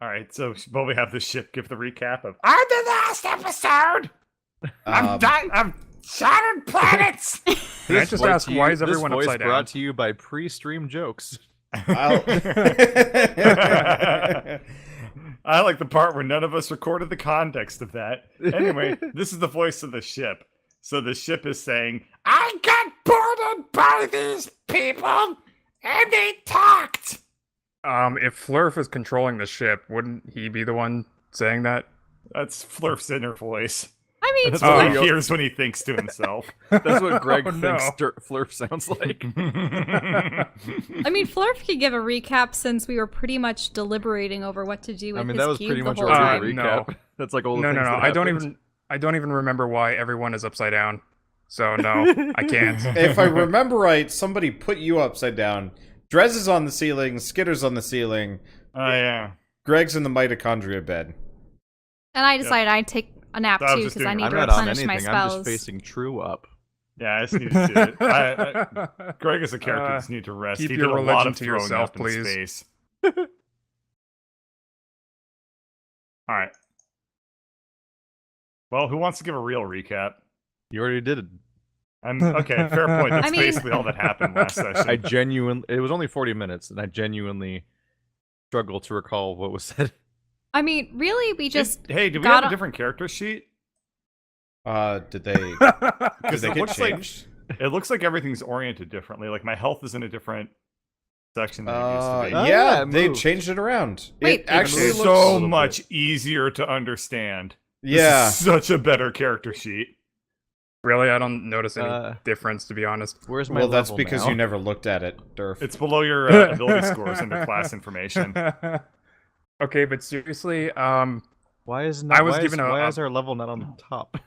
All right, so will we have the ship give the recap of on the last episode? I'm done. I'm shattered planets. Can I just ask, why is everyone this voice upside down? brought to you by pre-stream jokes. I like the part where none of us recorded the context of that. Anyway, this is the voice of the ship. So the ship is saying, I got boarded by these people, and they talked. If Flurf is controlling the ship, wouldn't he be the one saying that? That's Flurf's inner voice. I mean, That's what he Flurf, hears when he thinks to himself. That's what Greg Oh, thinks no. Flurf sounds like. I mean, Flurf could give a recap since we were pretty much deliberating over what to do with I mean, his that was cube pretty the much whole already time. a No. recap. That's like all the No, things no, no. that I don't even remember why everyone is upside down. So no, I can't. If I remember right, somebody put you upside down. Drez is on the ceiling, Skitter's on the ceiling, Oh, yeah. Greg's in the mitochondria bed. And I decided I'd take a nap So I was too just because I doing- need I'm to not on replenish anything. my I'm spells. just facing True up. Yeah, I just need to do it. Greg as a character just need to rest. keep He your did a lot religion of to throwing yourself, up in please. space. All right. Well, who wants to give a real recap? You already did it. Okay, fair point. That's I mean- basically all that happened last session. It was only 40 minutes, and I genuinely struggle to recall what was said. I mean, really, we just Hey, did we got have a a- different character sheet? Did they Because it get looks like changed? it looks like everything's oriented differently. Like my health is in a different section than it used to be. Oh, yeah, yeah, it they moved. changed it around. Wait, it actually It's looks so little much bit. easier to understand. yeah. This is such a better character sheet. Really, I don't notice any Uh, difference, to be honest. Where's my Well, that's level because now? you never looked at it, Durf. It's below your ability scores under class information. Okay, but seriously, Why is not? I was why given is, a- why a- is our level not on the top?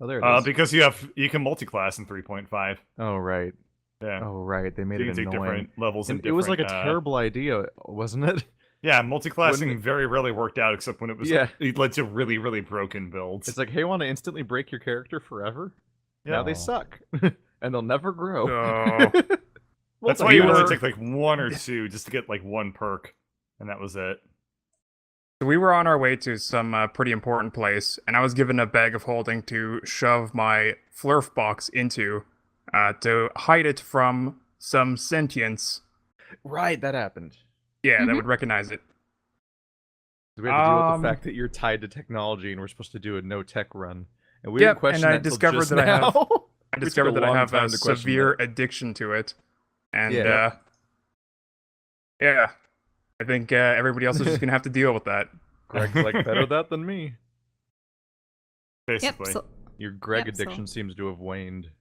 Oh, there it is. Because you can multi-class in 3.5. Oh right. Yeah, Oh right. They made so you it can take annoying. different levels. And And it was like a different, terrible idea, wasn't it? Yeah, multi-classing Wouldn't it- very rarely worked out, except when it was. Yeah. It led to really, really broken builds. It's like, hey, want to instantly break your character forever? Yeah. Now they suck, and they'll never grow. Oh. That's Well, why you we only were- take like one or two just to get like one perk, and that was it. We were on our way to some pretty important place, and I was given a bag of holding to shove my Flurf box into to hide it from some sentience. Right, that happened. Yeah, that Mhm. would recognize it. We had to deal with the Um, fact that you're tied to technology, and we're supposed to do a no-tech run. And we Yep, didn't question and I that till discovered just that I have- now. I Which discovered took a that I long have time a to question severe that. addiction to it, and Yeah. yeah, I think everybody else is just gonna have to deal with that. Greg's like, better that than me. Yep. Basically. So, Your Greg Yep, so- addiction seems to have waned.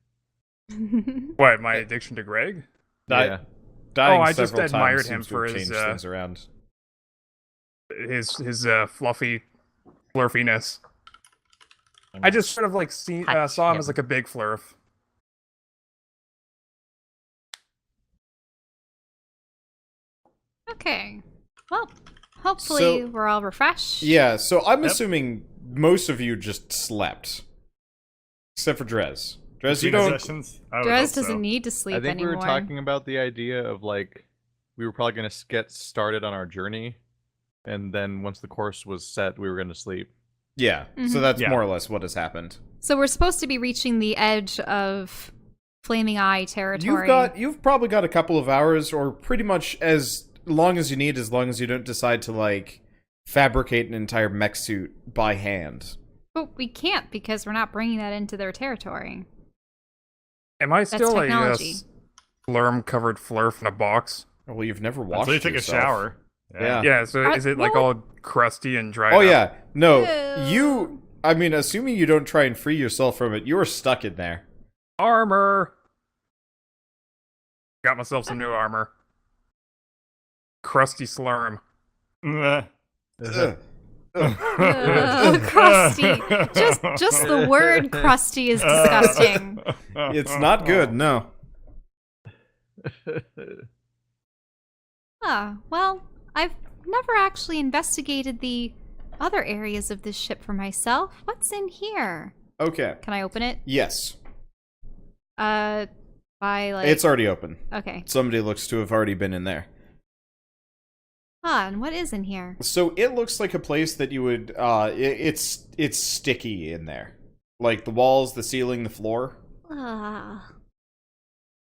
What, my addiction to Greg? Yeah. Dying I just several admired times him seems to for have his, changed things around. His fluffy flurfiness. I just sort of like saw him as like a big flurf. okay. Well, hopefully So- we're all refreshed. Yeah, so I'm Yep. assuming most of you just slept. Except for Drez. Drez, you Between don't... sessions, I would Drez hope so. doesn't need to sleep I think anymore. we were talking about the idea of like we were probably going to get started on our journey, and then once the course was set, we were going to sleep. Yeah, so Mhm. that's Yeah. more or less what has happened. So we're supposed to be reaching the edge of Flaming Eye territory. You've probably got a couple of hours, or pretty much as long as you need, as long as you don't decide to, like, fabricate an entire mech suit by hand. But we can't because we're not bringing that into their territory. Am I still a technology. slurm-covered flurf in a box? Well, you've never washed Until you take yourself. a shower. Yeah. Yeah, so Are- is it like well- all crusty and dried Oh, up? yeah. No, Ew. I mean, assuming you don't try and free yourself from it, you're stuck in there. Armor! Got myself some new armor. Crusty slurm. Meh. Ugh. Crusty. Just the word crusty is disgusting. It's not good, no. Well, I've never actually investigated the other areas of this ship for myself. What's in here? Okay. Can I open it? Yes. By like It's already open. okay. Somebody looks to have already been in there. Ah, and what is in here? So it looks like a place that you would. It's sticky in there, like the walls, the ceiling, the floor. Ah.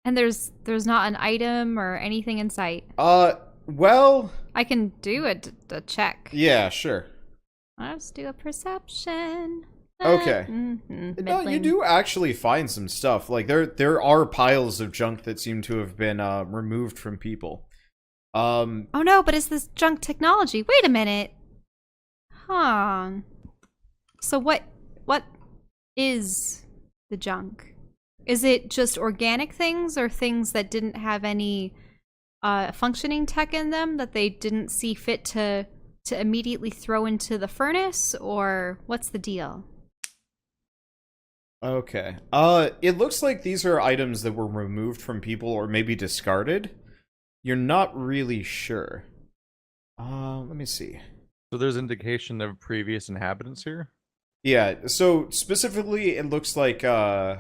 And there's not an item or anything in sight. Well, I can do a check. yeah, sure. Let's do a perception. Okay. Mhm, No, you middling. do actually find some stuff. Like there are piles of junk that seem to have been removed from people. Oh no, but is this junk technology? Wait a minute. Huh. So what is the junk? Is it just organic things or things that didn't have any functioning tech in them that they didn't see fit to immediately throw into the furnace, or what's the deal? Okay. It looks like these are items that were removed from people or maybe discarded. You're not really sure. Let me see. So there's indication of previous inhabitants here? Yeah, so specifically it looks like Or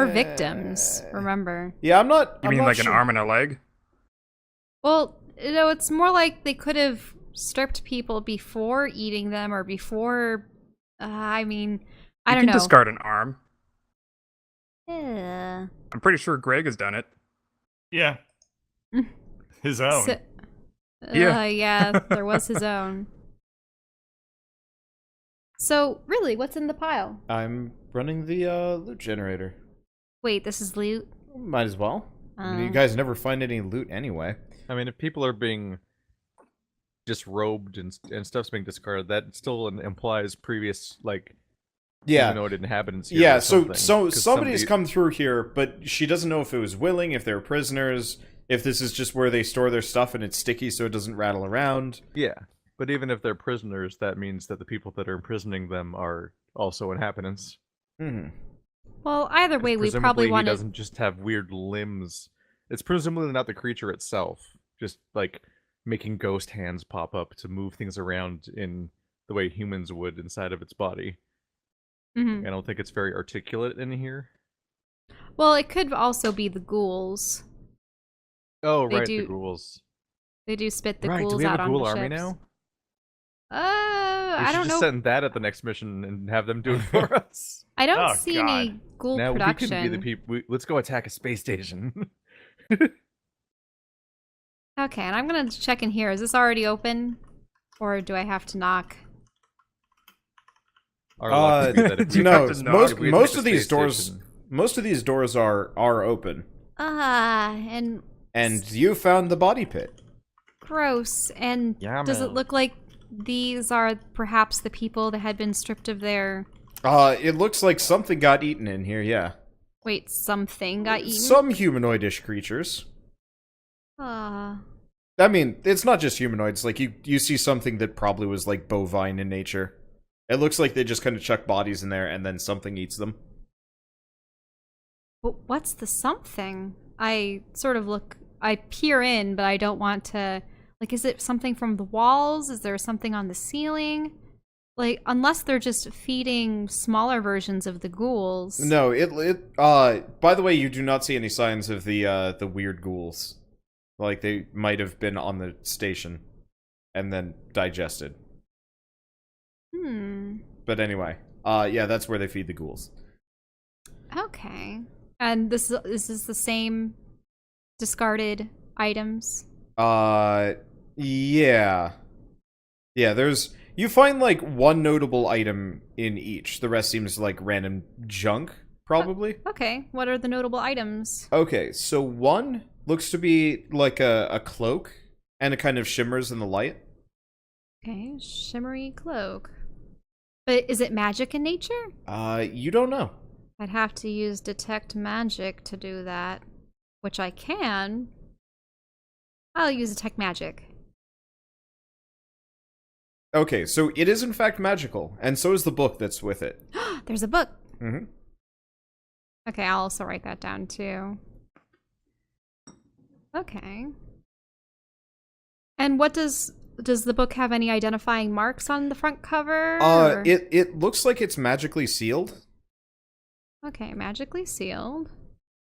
victims, remember. Yeah, I'm not You I'm mean not like an sure. arm and a leg? Well, it's more like they could have stripped people before eating them or before. I mean, I You don't can know. discard an arm. Yeah. I'm pretty sure Greg has done it. Yeah. His own. So, Yeah. yeah, there was his own. So, really, what's in the pile? I'm running the loot generator. Wait, this is loot? Might as well. I mean, you guys never find any loot anyway. I mean, if people are being disrobed and stuff's being discarded, that still implies previous, like, Yeah. humanoid inhabitants here. Yeah, or so something, so 'cause somebody's somebody- come through here, but she doesn't know if it was willing, if they were prisoners, if this is just where they store their stuff and it's sticky so it doesn't rattle around. Yeah, but even if they're prisoners, that means that the people that are imprisoning them are also inhabitants. Hmm. Well, either way, we Presumably probably he want to. doesn't just have weird limbs. It's presumably not the creature itself, just like making ghost hands pop up to move things around in the way humans would inside of its body. Mhm. I don't think it's very articulate in here. Well, it could also be the ghouls. Oh, They right, do- the ghouls. They do spit the Right, ghouls do we have out a on ghoul the army ships. now? We I should don't just know. send that at the next mission and have them do it for us. I don't Oh, see God. any ghoul Now production. we can be the people. Let's go attack a space station. Okay, and I'm gonna check in here. Is this already open, or do I have to knock? Our luck would be that if we No, have to knock, most if we most attack of the these space doors station- most of these doors are open. And And you found the body pit. gross. And Yeah, does it man. look like these are perhaps the people that had been stripped of their... It looks like something got eaten in here, yeah. Wait, something got eaten? Some humanoidish creatures. Ah. I mean, it's not just humanoids. Like, you see something that probably was, like, bovine in nature. It looks like they just kind of chuck bodies in there and then something eats them. But what's the something? I peer in, but I don't want to... Like, is it something from the walls? Is there something on the ceiling? Like, unless they're just feeding smaller versions of the ghouls. No, by the way, you do not see any signs of the weird ghouls. Like, they might have been on the station and then digested. But anyway, yeah, that's where they feed the ghouls. Okay. And this is the same discarded items? Yeah. Yeah, you find, like, one notable item in each. The rest seems like random junk, probably. Okay. What are the notable items? Okay, so one looks to be like a cloak, and it kind of shimmers in the light. Okay, shimmery cloak. But is it magic in nature? You don't know. I'd have to use detect magic to do that, which I can. I'll use detect magic. Okay, so it is in fact magical, and so is the book that's with it. There's a book. Mm-hmm. Okay, I'll also write that down too. Okay. And what does the book have any identifying marks on the front cover? or- It looks like it's magically sealed, Okay, magically sealed.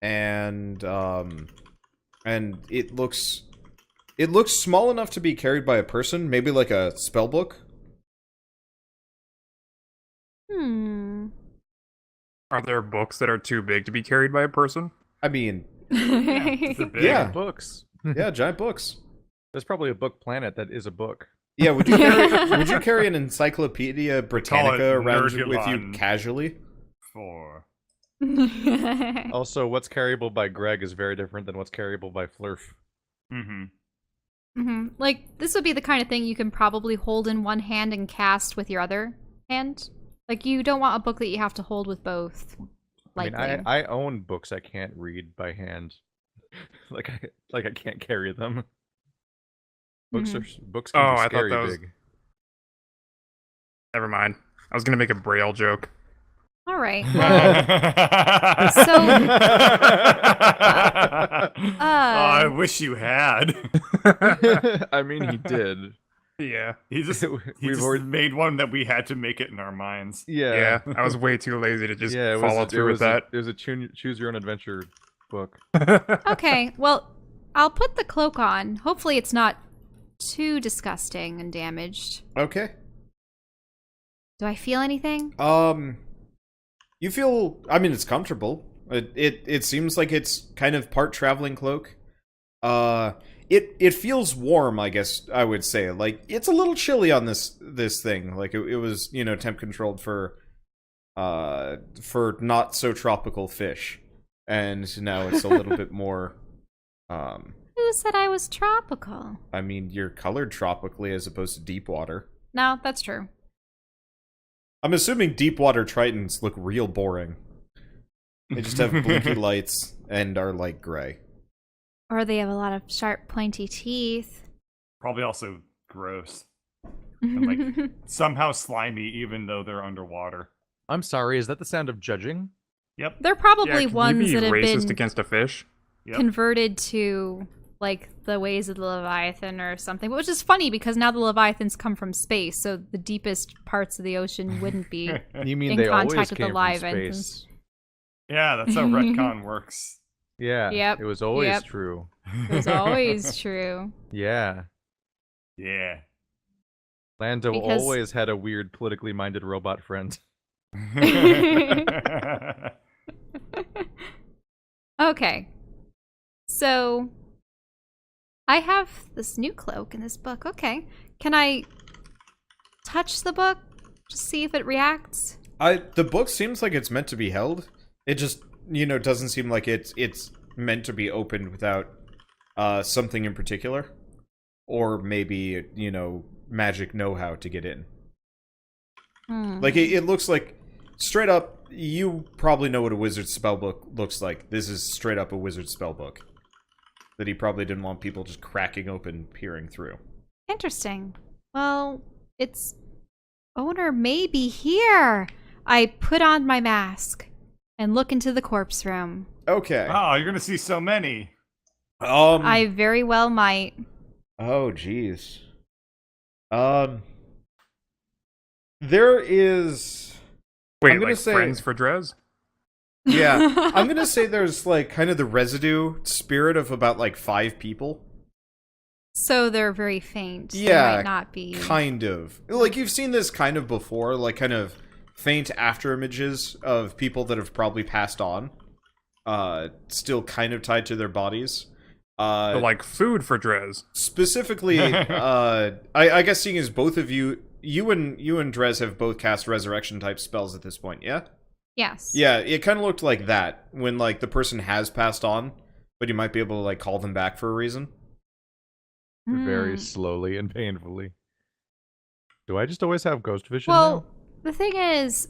and it looks It looks small enough to be carried by a person, maybe like a spell book. Are there books that are too big to be carried by a person? I mean, It's a big Yeah. Books. yeah, giant books. There's probably a book planet that is a book. Yeah, would you carry an Encyclopedia Britannica around with you Nergulon. casually? 4. Also, what's carryable by Greg is very different than what's carryable by Flurf. Mm-hmm. Like, this would be the kind of thing you can probably hold in one hand and cast with your other hand. Like, you don't want a book that you have to hold with both. I Likely. mean, I own books I can't read by hand. like I can't carry them. Books Oh, can I be thought scary that was- big. Never mind. I was gonna make a Braille joke. All right. Oh, I wish you had. I mean, he did. Yeah. He just We've already. made one that we had to make it in our minds. Yeah. I was way too lazy to just Yeah, it follow was, through with that. It was a choose your own adventure book. Okay, well, I'll put the cloak on. Hopefully it's not too disgusting and damaged. Okay. Do I feel anything? You feel, I mean, it's comfortable. It seems like it's kind of part traveling cloak. It feels warm, I guess I would say. Like, it's a little chilly on this thing. Like, it was, temp controlled for not so tropical fish. And now it's a little bit more, Who said I was tropical? I mean, you're colored tropically as opposed to deep water. No, that's true. I'm assuming deep water tritons look real boring. They just have blinky lights and are light gray. Or they have a lot of sharp, pointy teeth. Probably also gross. And like somehow slimy even though they're underwater. I'm sorry, is that the sound of judging? Yep. They're probably Can ones you that be have racist been against a fish? Yep. converted to like the ways of the Leviathan or something. Which is funny because now the Leviathans come from space, so the deepest parts of the ocean wouldn't be. You mean In they always contact with the came live from engines. space? Yeah, that's how retcon works. Yeah. Yep, It was always yep. true. It was always true. Yeah. Yeah. Lando Because- always had a weird, politically minded robot friend. Okay. So I have this new cloak in this book. Okay. Can I touch the book? Just see if it reacts? The book seems like it's meant to be held. It just, doesn't seem like it's meant to be opened without something in particular. Or maybe, magic know-how to get in. Like, it looks like, straight up, you probably know what a wizard spellbook looks like. This is straight up a wizard spellbook. That he probably didn't want people just cracking open, peering through. Interesting. Well, its owner may be here. I put on my mask and look into the corpse room. Okay. Oh, you're gonna see so many. I very well might. Oh, jeez. There is... Wait, I'm gonna like say- friends for Drez? Yeah, I'm gonna say there's, like, kind of the residue spirit of about, like, 5 people. So they're very faint. They Yeah, might not be. Kind of. Like, you've seen this kind of before, like, kind of faint after images of people that have probably passed on. Still kind of tied to their bodies. So, like food for Drez. Specifically, I guess seeing as both of you and Drez have both cast resurrection type spells at this point, yeah? Yes. Yeah, it kind of looked like that when, like, the person has passed on, but you might be able to, like, call them back for a reason. Very slowly and painfully. Do I just always have ghost vision Well, now? the thing is,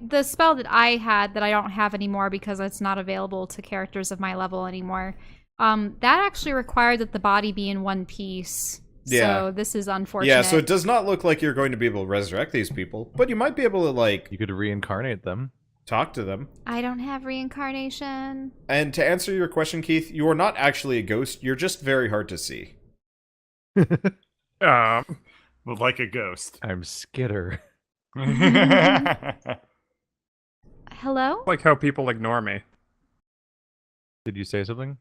the spell that I had that I don't have anymore because it's not available to characters of my level anymore. That actually required that the body be in one piece. Yeah. So this is unfortunate. Yeah, so it does not look like you're going to be able to resurrect these people, but you might be able to, like, You could reincarnate them. talk to them. I don't have reincarnation. And to answer your question, Keith, you are not actually a ghost, you're just very hard to see. Well, like a ghost. I'm Skitter. Hello? Like how people ignore me. Did you say something?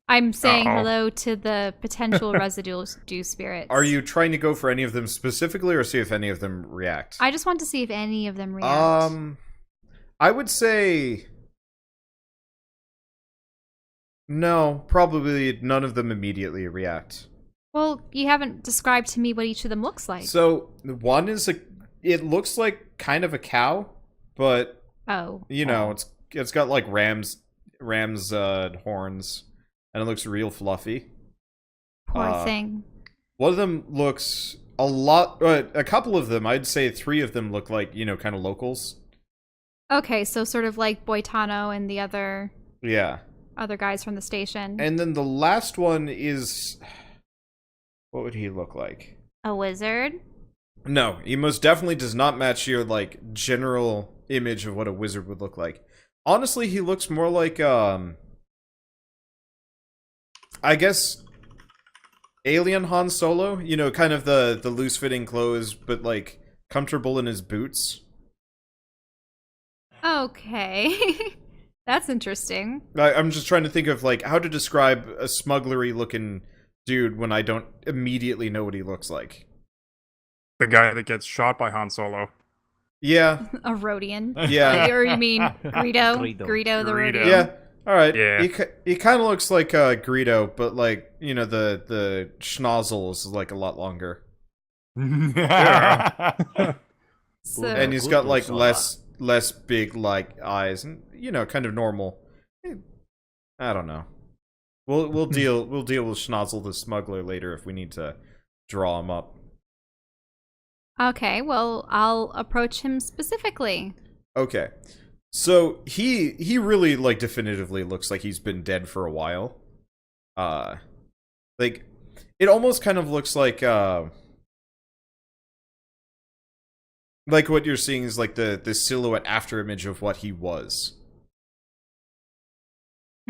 I'm saying Uh-oh. hello to the potential residual dew spirits. Are you trying to go for any of them specifically, or see if any of them react? I just want to see if any of them react. I would say no. Probably none of them immediately react. Well, you haven't described to me what each of them looks like. So one is it looks like kind of a cow, but Oh. you know, it's got like ram's horns, and it looks real fluffy. Poor thing. One of them looks a couple of them, I'd say 3 of them look like, kind of locals. Okay, so sort of like Boitano and the other Yeah. guys from the station. And then the last one is, what would he look like? A wizard? No, he most definitely does not match your, like, general image of what a wizard would look like. Honestly, he looks more like, I guess, alien Han Solo. Kind of the loose-fitting clothes, but, like, comfortable in his boots. Okay. That's interesting. I'm just trying to think of, like, how to describe a smugglery-looking dude when I don't immediately know what he looks like. The guy that gets shot by Han Solo. Yeah. A Rhodian. Yeah. Or you mean Greedo? Greedo the Greedo. Rhodian. Yeah. All right. Yeah. He kind of looks like Greedo, but like the schnozzle is like a lot longer, So, and he's got like less big like eyes, and kind of normal. I don't know. We'll deal with Schnozzle the smuggler later if we need to draw him up. okay, well, I'll approach him specifically. Okay. So he really like definitively looks like he's been dead for a while. Like it almost kind of looks like what you're seeing is like the silhouette after image of what he was,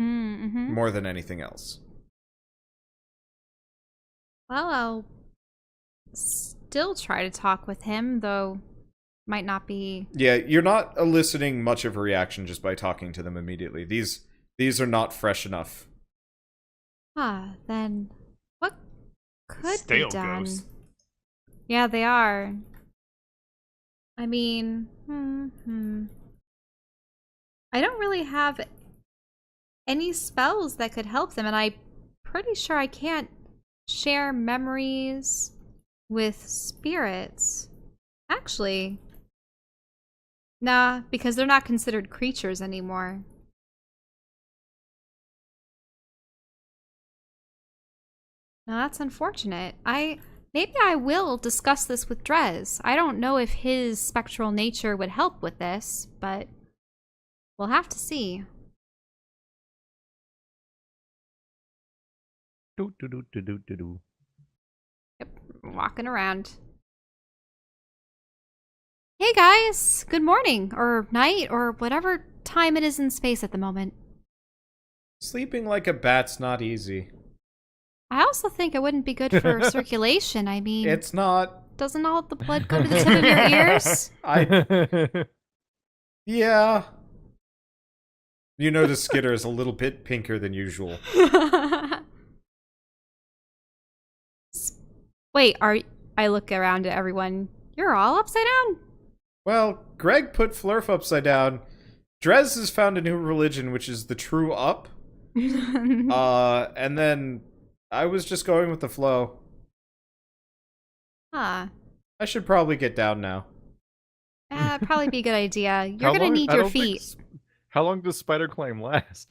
Mm-hmm. more than anything else. Well, I'll still try to talk with him, though might not be... Yeah, you're not eliciting much of a reaction just by talking to them immediately. These are not fresh enough. Then what could Stale be done? ghosts. Yeah, they are. I mean, I don't really have any spells that could help them, and I'm pretty sure I can't share memories with spirits. Actually, nah, because they're not considered creatures anymore. Now that's unfortunate. Maybe I will discuss this with Drez. I don't know if his spectral nature would help with this, but we'll have to see. Yep, walking around. Hey guys, good morning, or night, or whatever time it is in space at the moment. Sleeping like a bat's not easy. I also think it wouldn't be good for circulation. I mean, It's not. doesn't all the blood go to the tip of your ears? Yeah. You notice Skitter is a little bit pinker than usual. Wait, I look around at everyone. You're all upside down? Well, Greg put Flurf upside down. Drez has found a new religion, which is the true up. And then I was just going with the flow. Huh. I should probably get down now. That'd probably be a good idea. You're How gonna long- need I your don't think feet. How long does spider climb last?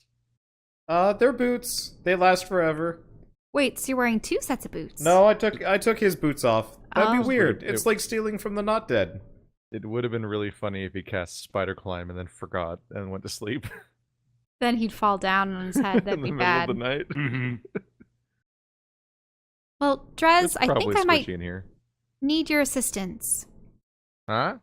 They're boots. They last forever. Wait, so you're wearing 2 sets of boots? No, I took his boots off. That'd Oh. be weird. It- It's like stealing from the not dead. It would have been really funny if he cast spider climb and then forgot and went to sleep Then he'd fall down on his head. That'd in be the middle bad. of the night. Mhm. Well, Drez, It's I probably think I might squishy in here. need your assistance. Huh?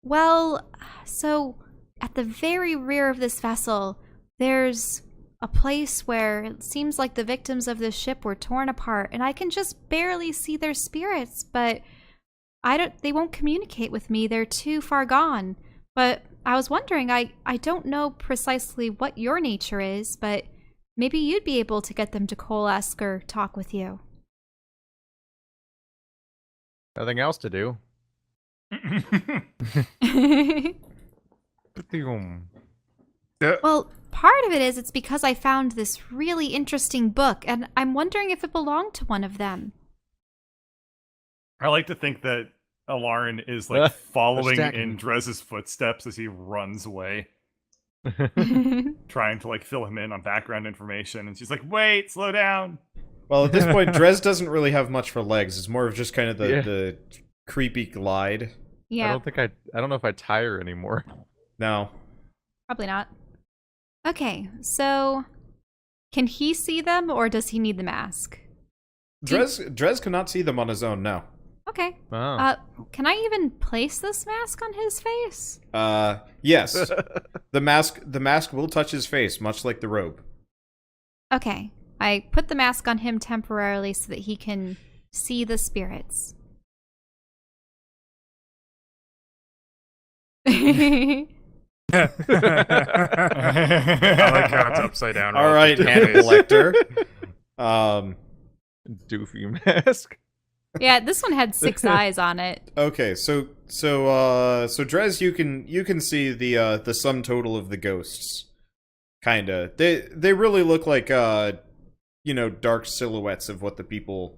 Well, so at the very rear of this vessel, there's a place where it seems like the victims of this ship were torn apart, and I can just barely see their spirits, but they won't communicate with me. They're too far gone. But I was wondering, I don't know precisely what your nature is, but maybe you'd be able to get them to coalesce or talk with you. Nothing else to do. Well, part of it is it's because I found this really interesting book, and I'm wondering if it belonged to one of them. I like to think that Alarin is like following stacking. in Drez's footsteps as he runs away, trying to like fill him in on background information. And she's like, "Wait, slow down." Well, at this point, Drez doesn't really have much for legs. It's more of just kind of the creepy glide. Yeah, I don't know if I tire anymore. No. probably not. Okay, so can he see them, or does he need the mask? Drez cannot see them on his own, no. Okay. Oh. Can I even place this mask on his face? Yes. The mask will touch his face, much like the robe. Okay. I put the mask on him temporarily so that he can see the spirits. I like how it's upside down. All right, relative to his Hannibal face. Lecter. Doofy mask. Yeah, this one had 6 eyes on it. Okay, so Drez, you can see the sum total of the ghosts. Kinda. They really look like dark silhouettes of what the people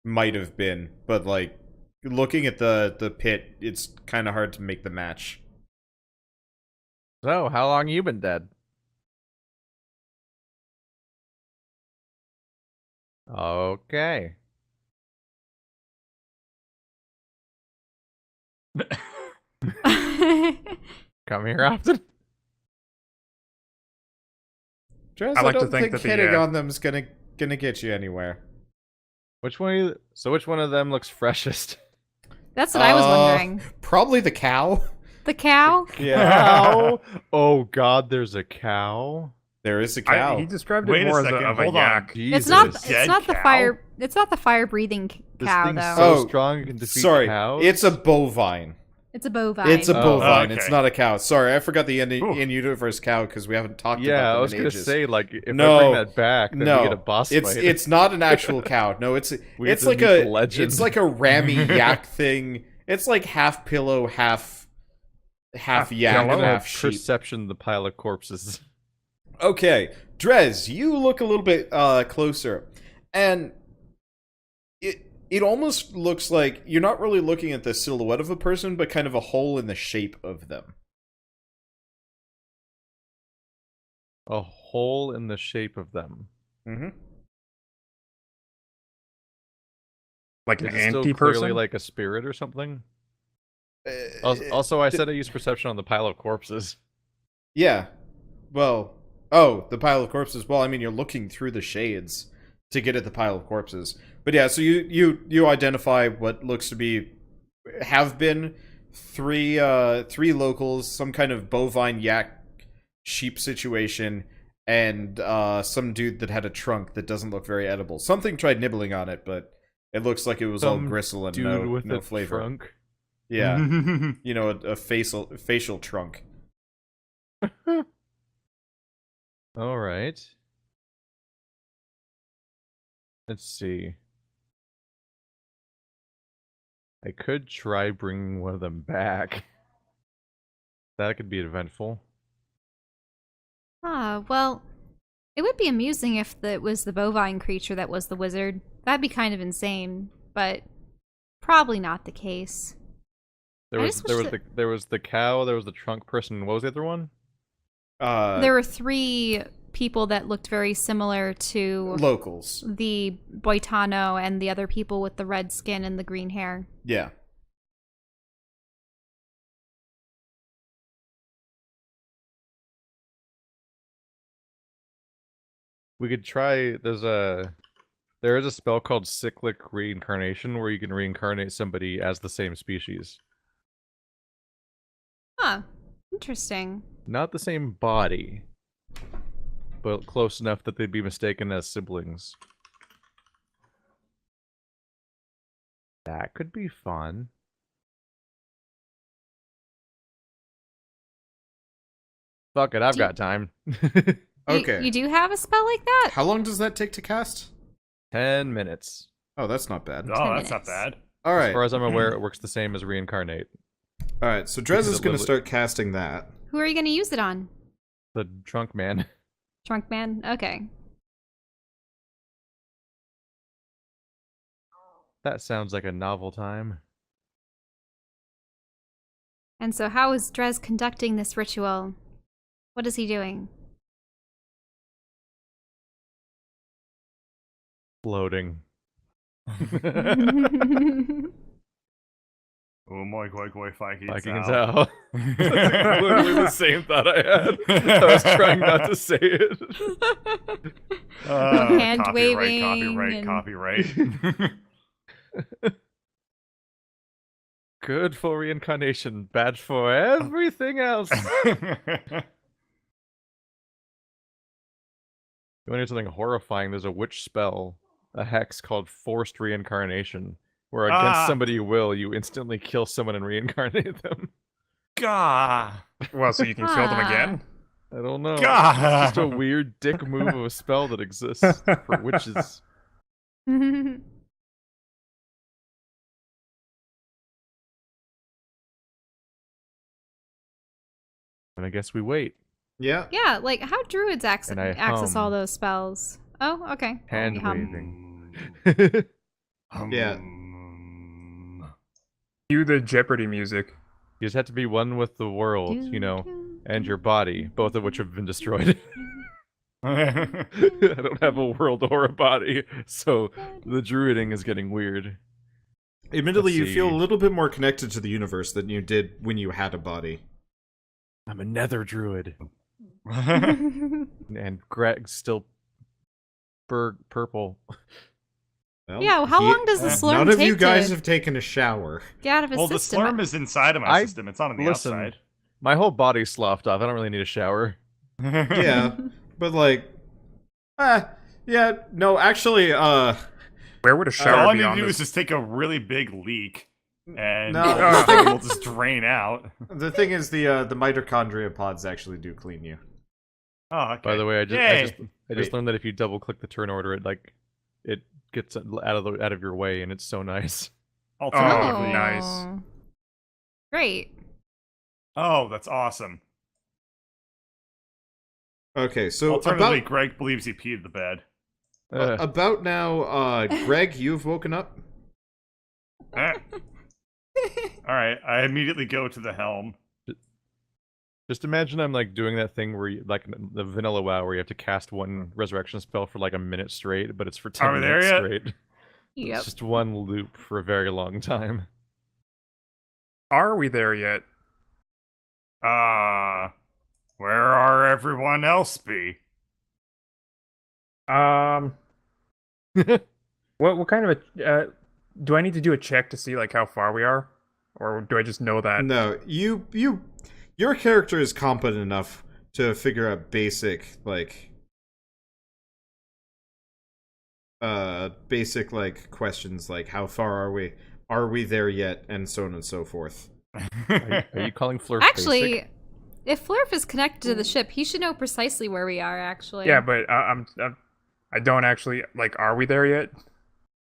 might have been, but like looking at the pit, it's kind of hard to make the match. So, how long you been dead? Okay. Come here often? Drez, I I like to don't think think that the, hitting on them's gonna get you anywhere. Which one of them looks freshest? That's what I was wondering. Probably the cow. The cow? Cow? Oh god, there's a cow? There is a cow. He described Wait it a more second, of a hold on. yak. It's not Jesus. Dead the cow? fire it's not the fire breathing This cow thing's though. so Oh, strong it can defeat Sorry, cows? it's a bovine. It's a bovine. It's a Oh. bovine. Okay. It's not a cow. Sorry, I forgot the Ooh. in-universe cow because we haven't talked Yeah, about them I was in gonna ages. say, like, if No. I bring that back, then No, we get a boss it's fight. it's not an actual cow. No, it's We get it's to like meet a the legend. it's like a rammy yak thing. It's like half pillow, half yak, I'm gonna half sheep. perception the pile of corpses. Okay, Drez, you look a little bit closer, and it almost looks like you're not really looking at the silhouette of a person, but kind of a hole in the shape of them. A hole in the shape of them. Mm-hmm. Like an Is it still anti-person? clearly like a spirit or something? Also, I said I used perception on the pile of corpses. Yeah. Well, the pile of corpses. Well, I mean, you're looking through the shades to get at the pile of corpses. But yeah, so you identify what looks to have been three locals, some kind of bovine yak sheep situation, and some dude that had a trunk that doesn't look very edible. Something tried nibbling on it, but it looks like it was all Some gristle and Dude with no a flavor. trunk. Yeah, a facial trunk. All right. Let's see. I could try bringing one of them back. That could be eventful. Well, it would be amusing if it was the bovine creature that was the wizard. That'd be kind of insane, but probably not the case. There I was just there wish was that- there was the cow, there was the trunk person, and what was the other one? There were 3 people that looked very similar to Locals. the Boitano and the other people with the red skin and the green hair. Yeah. We could try. There is a spell called cyclic reincarnation where you can reincarnate somebody as the same species. Huh. Interesting. Not the same body, but close enough that they'd be mistaken as siblings. That could be fun. Fuck it, I've Do you- got time. Okay. You do have a spell like that? How long does that take to cast? 10 minutes. Oh, that's not bad. Oh, 10 that's not minutes. bad. All As right. far as I'm aware, it works the same as reincarnate. All right. So Drez Because is it going to literally- start casting that. Who are you going to use it on? The drunk man. Trunk Man? Okay. That sounds like a novel time. And so how is Drez conducting this ritual? What is he doing? Floating. Oh my goi Fucking Zao. hell. That's literally the same thought I had. I was trying not to say it. Hand Copyright, waving copyright. Good for reincarnation, bad for everything else. You want to hear something horrifying? There's a witch spell, a hex called Forced Reincarnation, where against somebody you will, you instantly kill someone and reincarnate them. Gah. Well, so you can kill them again? I don't know. God. It's just a weird dick move of a spell that exists for witches. And I guess we wait. Yeah. Yeah, like how druids And I access all hum. those spells. Oh, okay. Hand You hum. waving. Yeah. Cue the Jeopardy music. You just have to be one with the world, you know, and your body, both of which have been destroyed. I don't have a world or a body, so the druiding is getting weird. Admittedly, Let's you feel a see. little bit more connected to the universe than you did when you had a body. I'm a nether druid, and Greg's still purple. Well, Yeah, how long does the slurm None of take you guys to have taken a shower. get out of his Well, the system? slurm is inside of my I- system. It's not on the listen. outside. My whole body's sloughed off. I don't really need a shower. Yeah, but like, yeah, no, actually, Where would a shower All I be need to on do is this? just take a really big leak, and No, the thing will just drain out. the thing is, the mitochondria pods actually do clean you. Oh, okay. By the way, I just Wait. learned that if you double click the turn order, it gets out of your way, and it's so nice. Alternatively, Oh, nice. Great. oh, that's awesome. Okay, so Alternatively, Greg believes he peed the bed. about now, Greg, you've woken up. Eh. All right, I immediately go to the helm. Just imagine I'm like doing that thing where you, like the vanilla WoW where you have to cast one resurrection spell for like a minute straight, but it's for 10 Are we there minutes yet? straight. Yep. It's just one loop for a very long time. Are we there yet? Where are everyone else be? What kind of a do I need to do a check to see like how far we are, or do I just know that? No, your character is competent enough to figure out basic like questions like how far are we there yet, and so on and so forth. Are you calling Flurf Actually, basic? if Flurf is connected to the ship, he should know precisely where we are, actually. Yeah, but I don't actually like. Are we there yet?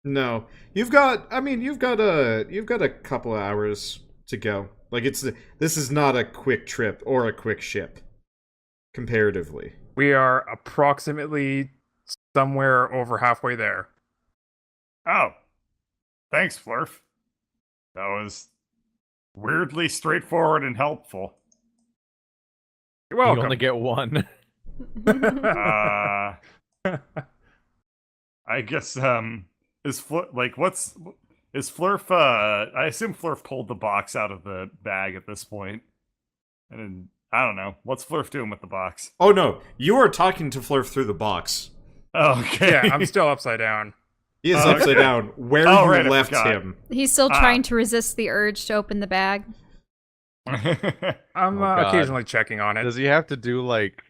No, you've got a couple of hours to go. Like this is not a quick trip or a quick ship, comparatively. We are approximately somewhere over halfway there. Oh, thanks, Flurf. That was weirdly straightforward and helpful. You're You welcome. only get one. I guess is Flurf I assume Flurf pulled the box out of the bag at this point. And I don't know. What's Flurf doing with the box? Oh no, you are talking to Flurf through the box. Oh, okay. Yeah, I'm still upside down. He is Oh, upside okay. down where Oh, you right, I left forgot. him. He's still trying to resist the urge to open the bag. I'm Oh, God. occasionally checking on it. Does he have to do like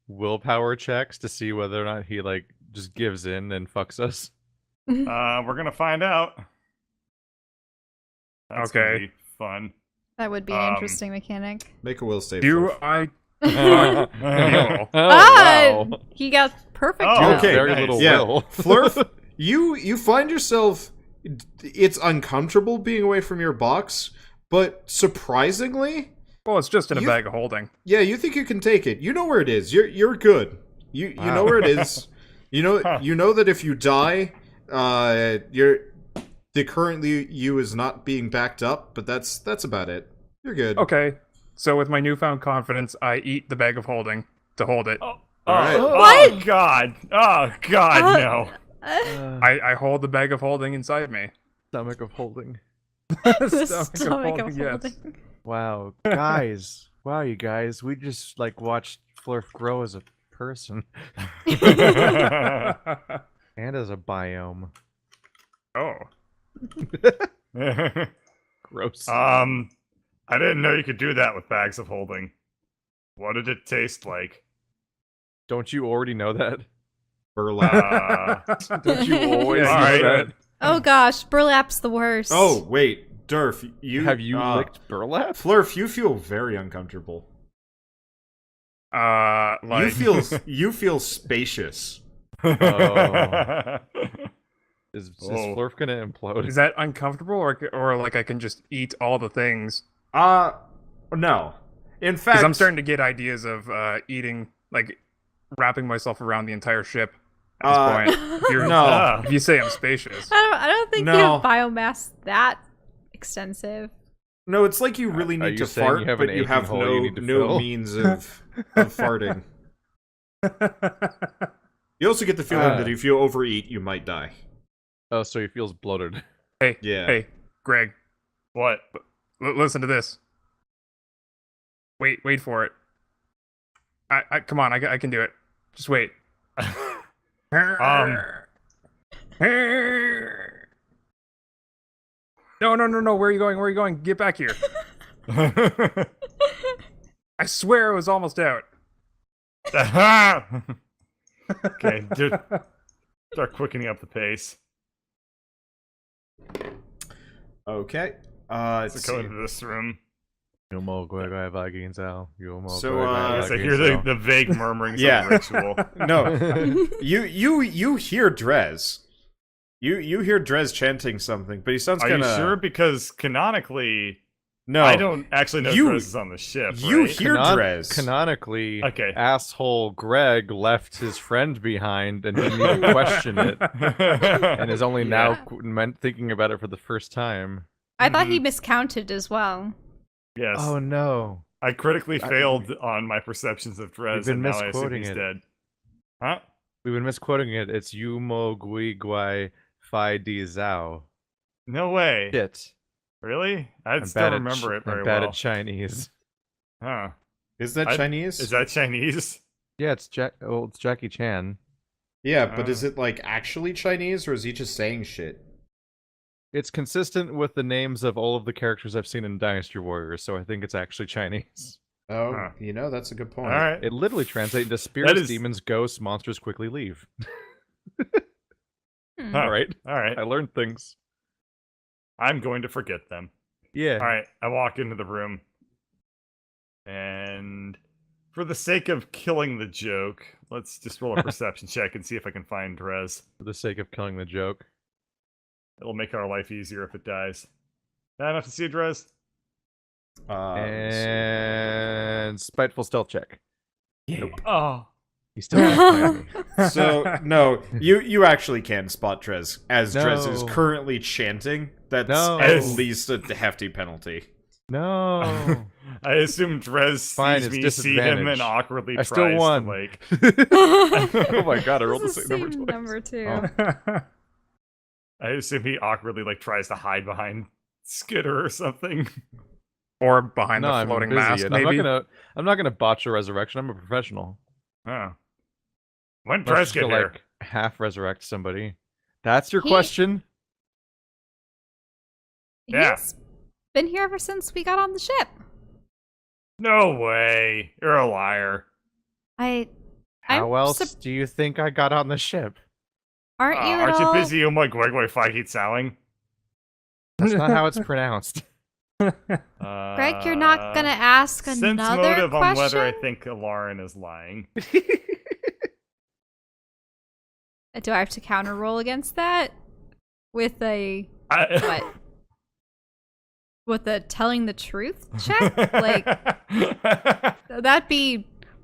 willpower checks to see whether or not he like just gives in and fucks us? We're gonna find out. That's gonna Okay. be fun. That would be an interesting mechanic. Make a will save. Do Flurf. I Deal. Oh, Ah, wow. he got perfect. Oh, now. okay. Very nice. little Yeah, will. Flurf, you find yourself. It's uncomfortable being away from your box, but surprisingly, Well, it's just in a You- bag of holding. yeah, you think you can take it. You know where it is. You're good. You know where it is. You know that if you die, the currently you is not being backed up, but that's about it. You're good. Okay, so with my newfound confidence, I eat the bag of holding to hold it. Oh, Alright. oh What? God! Oh God! No! I hold the bag of holding inside me. Stomach of holding. The Stomach stomach of yes. holding. Wow, guys. Wow, you guys. We just like watched Flurf grow as a person and as a biome. Oh. Gross. I didn't know you could do that with bags of holding. What did it taste like? Don't you already know that? Burlap. Don't you always Yeah, know alright. that? Oh gosh, burlap's the worst. Oh wait, Durf, you Have you licked burlap? Flurf, you feel very uncomfortable. Like You feel spacious. Oh. Is Oh. Flurf gonna implode? is that uncomfortable, or like I can just eat all the things? No. In fact, Because I'm starting to get ideas of eating, like wrapping myself around the entire ship. At this point, if, you're, no. if you say I'm spacious. I don't think you No. have biomass that extensive. No, it's like you really Are need you to saying fart, you have but an you aching have hole no you need to no fill? means of farting. You also get the feeling that if you overeat, you might die. Oh, so he feels bloated. Hey, Yeah. hey, Greg, What? listen to this. Wait for it. I come on, I can do it. Just wait. No, where are you going? Where are you going? Get back here. I swear it was almost out. Okay, dude, start quickening up the pace. Okay. Let's go into this room. So, Yes, I hear the vague murmurings Yeah. of the ritual. no, you hear Drez. You hear Drez chanting something, but he sounds Are kind you of sure? Because canonically, No, I don't actually know You- Drez is on the ship. you right? hear Drez. Canonically, Okay. asshole Greg left his friend behind and didn't even question it, and is only now thinking about it for the first time. I thought he miscounted as well. Yes. Oh no! I critically failed on my perceptions of Drez, You've been and now I assume misquoting he's it. dead. Huh? We've been misquoting it. It's Yumo Gui Guai Fi Di Zhao. No way. Shit. Really? I I'm still bad remember at, it very I'm bad well. at Chinese. Huh. Is that Chinese? Is that Chinese? Yeah, it's it's Jackie Chan. Yeah, but Oh. is it like actually Chinese, or is he just saying shit? It's consistent with the names of all of the characters I've seen in Dynasty Warriors, so I think it's actually Chinese. Oh, Huh. that's a good point. All right. It literally translates into spirits, is- demons, ghosts, monsters quickly leave. Hmm. Huh. All right, All right. I learned things. I'm going to forget them. Yeah. All right. I walk into the room. And for the sake of killing the joke, let's just roll a perception check and see if I can find Drez. For the sake of killing the joke. It'll make our life easier if it dies. That enough to see Drez? And spiteful stealth check. Nope. Oh. He still can't find me. So no, you actually can spot Drez as Drez is No. currently chanting. That's No. at least a hefty penalty. No. I assume Drez Fine, sees it's me, see him, disadvantage. and awkwardly I tries still won. to, like... Oh my god, I rolled the This is same number twice. number two. Oh. I assume he awkwardly, like, tries to hide behind Skitter or something. Or behind No, the I'm floating busy. mast, and maybe. I'm not gonna botch a resurrection. I'm a professional. Oh. When I'm Drez just get gonna, here? like, half resurrect somebody. That's your He- question? Yeah. He's been here ever since we got on the ship. No way. You're a liar. I'm How else sup- do you think I got on the ship? Aren't you at Aren't you all? busy? Oh my Gwegway Fight sowing? That's not how it's pronounced. Greg, you're not gonna ask Sense another motive question? on whether I think Lauren is lying. Do I have to counter roll against that? With a what? With a telling the truth check? Like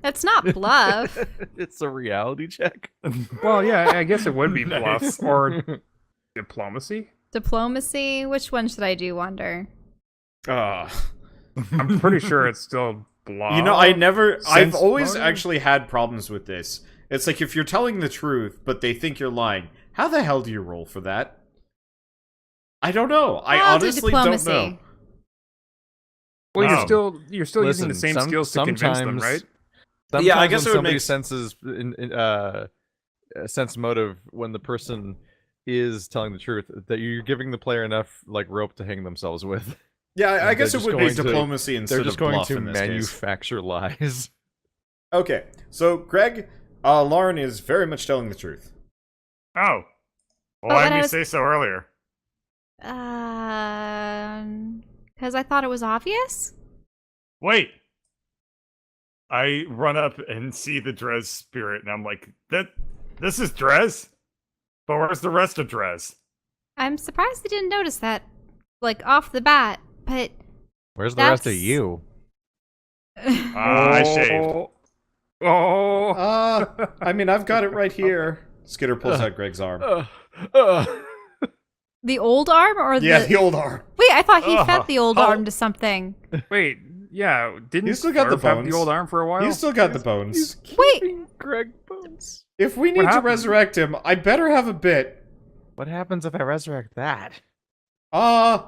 that's not bluff. It's a reality check. Well, yeah, I guess it would be bluff Nice. or diplomacy. Diplomacy? Which one should I do, Wonder? I'm pretty sure it's still bluff. You know, I've Sense always motive? actually had problems with this. It's like if you're telling the truth, but they think you're lying, how the hell do you roll for that? I don't know. I I'll do honestly don't diplomacy. know. Well, Oh. you're still using the Listen, same skills to convince them, sometimes- right? Sometimes Yeah, I guess when it would somebody make- senses sense motive when the person is telling the truth, that you're giving the player enough like rope to hang themselves with. Yeah, I They're guess it just would be going to- diplomacy instead They're just of going bluff to in this case. manufacture lies. Okay, so Greg, Lauren is very much telling the truth. Oh. Oh, Well, why and didn't I you was- say so earlier? Because I thought it was obvious? Wait. I run up and see the Drez spirit, and I'm like, this is Drez? But where's the rest of Drez? I'm surprised I didn't notice that, like, off the bat, but... Where's the rest of That's- you? I shaved. Oh. I mean, I've got it right here. Skitter pulls out Greg's arm. The old arm or Yeah, the... the old arm. Wait, I thought he Ugh. fed the old Oh. arm to something. Wait, yeah, didn't You still got the Flurf have bones. the old arm for a while? He's still got the bones. Wait, Greg Bones. If we need What to happened? resurrect him, I better have a bit. What happens if I resurrect that? uh...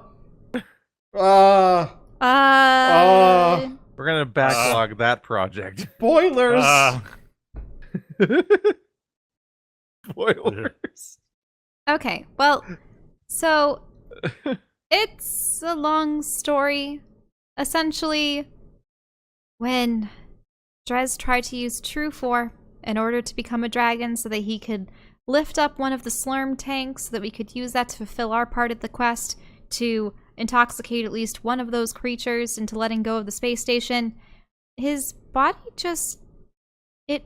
We're gonna backlog that project. Boilers. Spoilers. Okay, well, so it's a long story. Essentially, when Drez tried to use True 4 in order to become a dragon so that he could lift up one of the slurm tanks so that we could use that to fulfill our part of the quest to intoxicate at least one of those creatures into letting go of the space station, his body it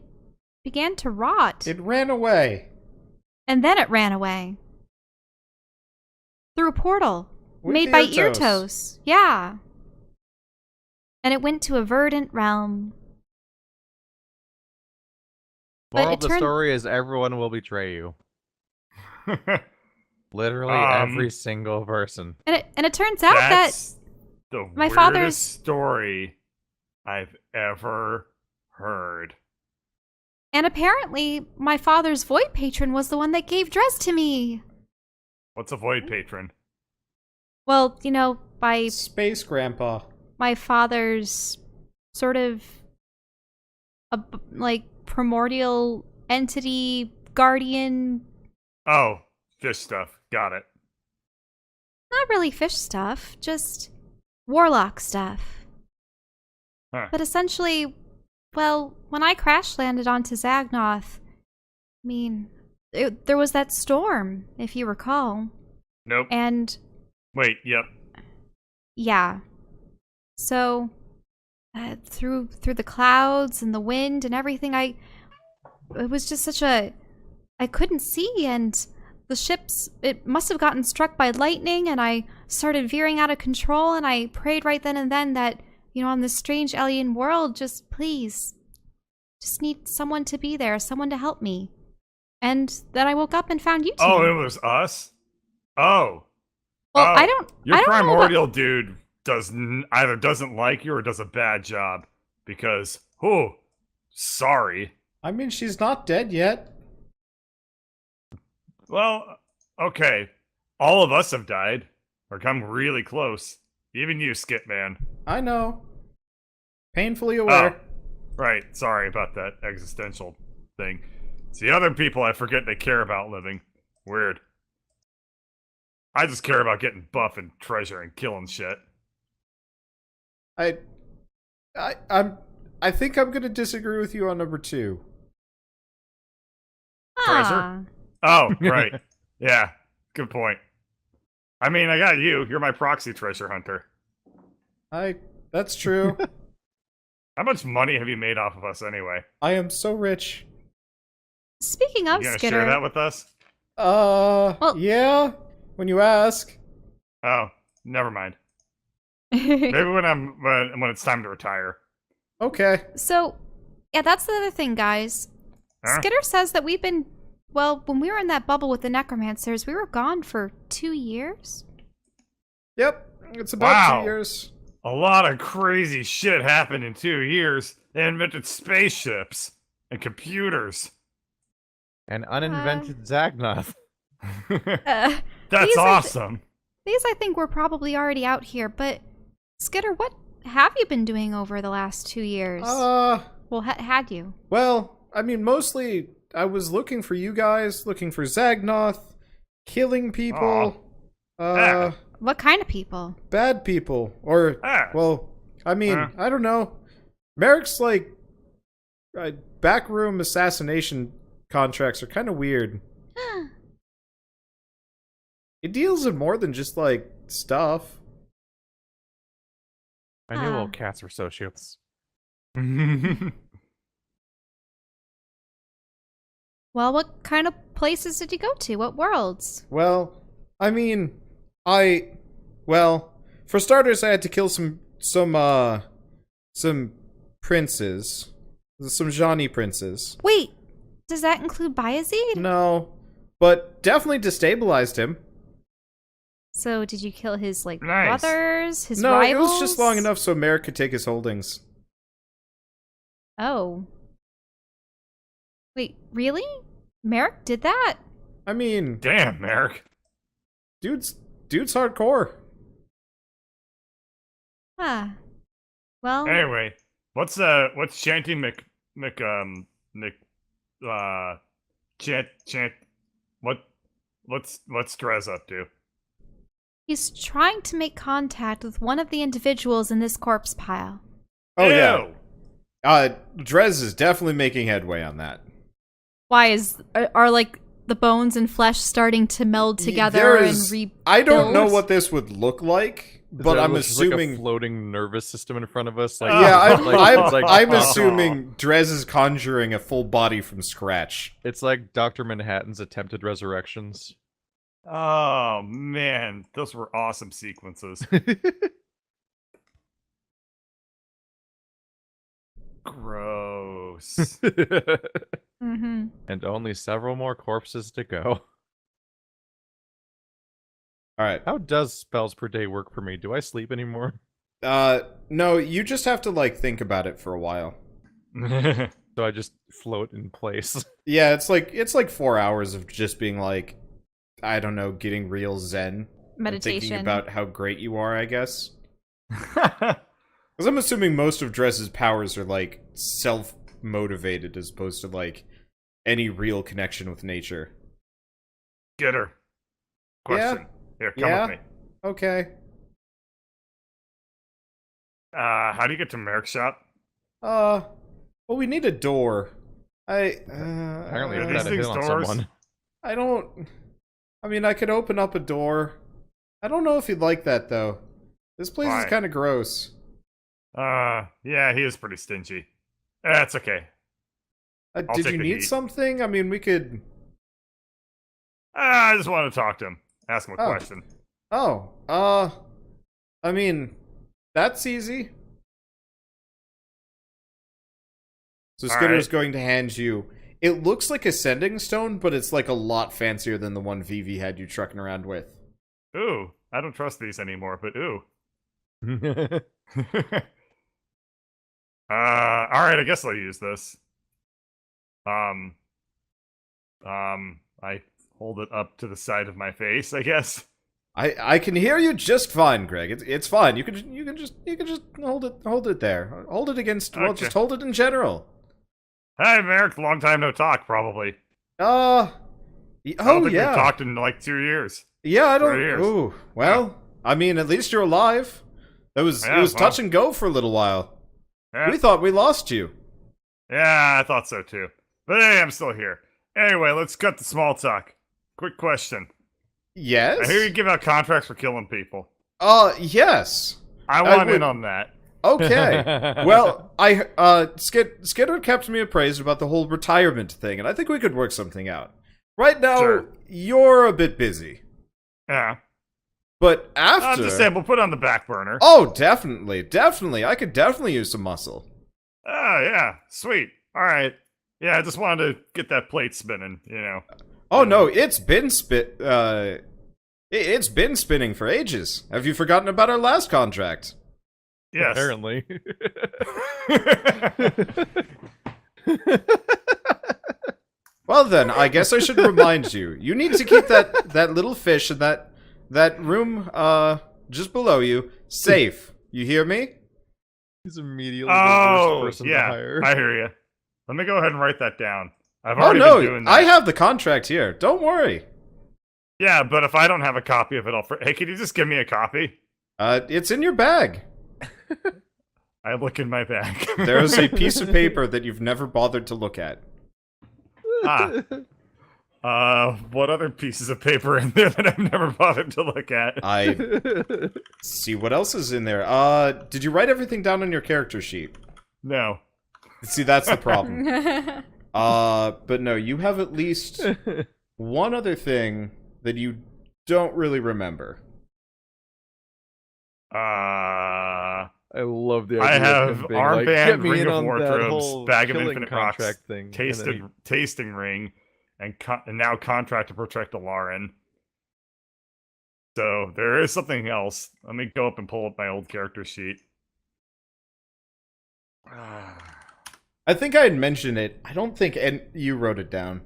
began to rot. It ran away. And then it ran away. Through a portal. With made by Eartos. Eartos. Yeah. And it went to a verdant realm. But Moral it of the turned- story is everyone will betray you. Literally every single person. And it turns out that That's the my weirdest father's- story I've ever heard. and apparently my father's void patron was the one that gave Drez to me. What's a void patron? Well, you know, by Space Grandpa. my father's sort of like primordial entity guardian. Oh, fish stuff. Got it. Not really fish stuff, just warlock stuff. Huh. But essentially, well, when I crash landed onto Zagnoth, I mean, there was that storm, if you recall. Nope. And Wait, yep. yeah. So, through the clouds and the wind and everything, it was just such a... I couldn't see, and the ships, it must have gotten struck by lightning, and I started veering out of control, and I prayed right then and then that, you know, on this strange alien world, just please, just need someone to be there, someone to help me. And then I woke up and found you two. Oh, it was us? Oh. well, oh. I don't Your know about- primordial dude either doesn't like you or does a bad job. Because, sorry. I mean, she's not dead yet. Well, okay. All of us have died. Or come really close. Even you, Skip Man. I know. Painfully aware. Right, sorry about that existential thing. It's the other people I forget they care about living. Weird. I just care about getting buff and treasure and killing shit. I think I'm gonna disagree with you on number 2. Treasure? Oh, right. Yeah, good point. I mean, I got you. You're my proxy treasure hunter. That's true. How much money have you made off of us anyway? I am so rich. Speaking You of gonna Skitter, share that with us? Yeah. When you ask. Oh, never mind. Maybe when it's time to retire. Okay. So, yeah, that's the other thing, guys. Huh? Skitter says that we've been, well, when we were in that bubble with the Necromancers, we were gone for 2 years. Yep. It's about Wow. 2 years. A lot of crazy shit happened in 2 years. They invented spaceships and computers. An uninvented Zagnoth. Uh, That's these awesome. These, I think, were probably already out here, but Skitter, what have you been doing over the last 2 years? Well, had you? Well, I mean, mostly I was looking for you guys, looking for Zagnoth, killing people. What kind of people? Bad people. Or, well, I mean, I don't know. Merrick's, like, backroom assassination contracts are kind of weird. It deals in more than just, like, stuff. I knew all cats were sociopaths. Well, what kind of places did you go to? What worlds? Well, I mean, well, for starters, I had to kill some princes. Some Johnny princes. Wait, does that include Bayezid? No, but definitely destabilized him. So, did you kill his, like, Nice. brothers, his No, rivals? it was just long enough so Merrick could take his holdings. Oh. Wait, really? Merrick did that? I mean, Damn, Merrick. dude's hardcore. Huh. Well, Anyway, what's Shanty what's Drez up to? he's trying to make contact with one of the individuals in this corpse pile. Oh Ew. yeah. Drez is definitely making headway on that. Why are like the bones and flesh starting to meld together There and is- rebuild? I don't know what this would look like, but I'm There's like assuming. a floating nervous system in front of us. Like, Yeah, it's I'm like- assuming Drez is conjuring a full body from scratch. It's like Dr. Manhattan's attempted resurrections. Oh man, those were awesome sequences. Gross. Mm-hmm. And only several more corpses to go. All right. How does spells per day work for me? Do I sleep anymore? No, you just have to like think about it for a while. So I just float in place. Yeah, it's like 4 hours of just being like, I don't know, getting real zen, and Meditation. thinking about how great you are. I guess because I'm assuming most of Drez's powers are like self-motivated as opposed to like any real connection with nature. Get her. Question. Here, come Yeah? with me. Okay. How do you get to Merrick's shop? Well, we need a door. Apparently, Are I've these got a hit things on doors? someone. I mean, I could open up a door. I don't know if you'd like that, though. This place is Why? kind of gross. Yeah, he is pretty stingy. That's okay. I'll Did take you the need heat. something? I mean, we could... I just want to talk to him. Ask him a Oh. question. I mean, that's easy. So All Skitter's right. going to hand you... It looks like a sending stone, but it's like a lot fancier than the one Vivi had you trucking around with. Ooh, I don't trust these anymore, but ooh. Alright, I guess I'll use this. I hold it up to the side of my face, I guess. I can hear you just fine, Greg. It's fine. You can just hold it there. Hold it against. Well, Okay. just hold it in general. Hey, Merrick, long time no talk, probably. Oh I don't think yeah, we've talked in like 2 years. yeah. I don't. 3 years. Ooh, well, I mean, at least you're alive. It was Yeah, well. touch and go for a little while. Yeah, We thought we lost you. yeah, I thought so too. But hey, I'm still here. Anyway, let's cut the small talk. Quick question. Yes. I hear you give out contracts for killing people. Yes. I want would- in on that. Okay. Well, Skidder kept me appraised about the whole retirement thing, and I think we could work something out. Right now, Sure. you're a bit busy. Yeah. But I'm after... just saying, we'll put it on the back burner. Oh, definitely. Definitely. I could definitely use some muscle. Oh, yeah. Sweet. All right. Yeah, I just wanted to get that plate spinning, you know. Oh, no, it's been it's been spinning for ages. Have you forgotten about our last contract? Yes. Apparently. Well then, I guess I should remind you. You need to keep that little fish in that room just below you safe. You hear me? He's immediately the worst Oh, person to yeah. hire. I hear you. Let me go ahead and write that down. I've Oh already been no, doing that. I have the contract here. Don't worry. Yeah, but if I don't have a copy of it, hey, can you just give me a copy? It's in your bag. I look in my bag. There's a piece of paper that you've never bothered to look at. What other pieces of paper in there that I've never bothered to look at? I see what else is in there. Did you write everything down on your character sheet? No. See, that's the problem. But no, you have at least one other thing that you don't really remember. I love the idea I of have him being like, armband, "Get me ring in of on that wardrobes, whole bag of killing infinite rocks, contract thing." And then tasting ring, and now contract to protect Alarin. So there is something else. Let me go up and pull up my old character sheet. I think I had mentioned it. I don't think you wrote it down.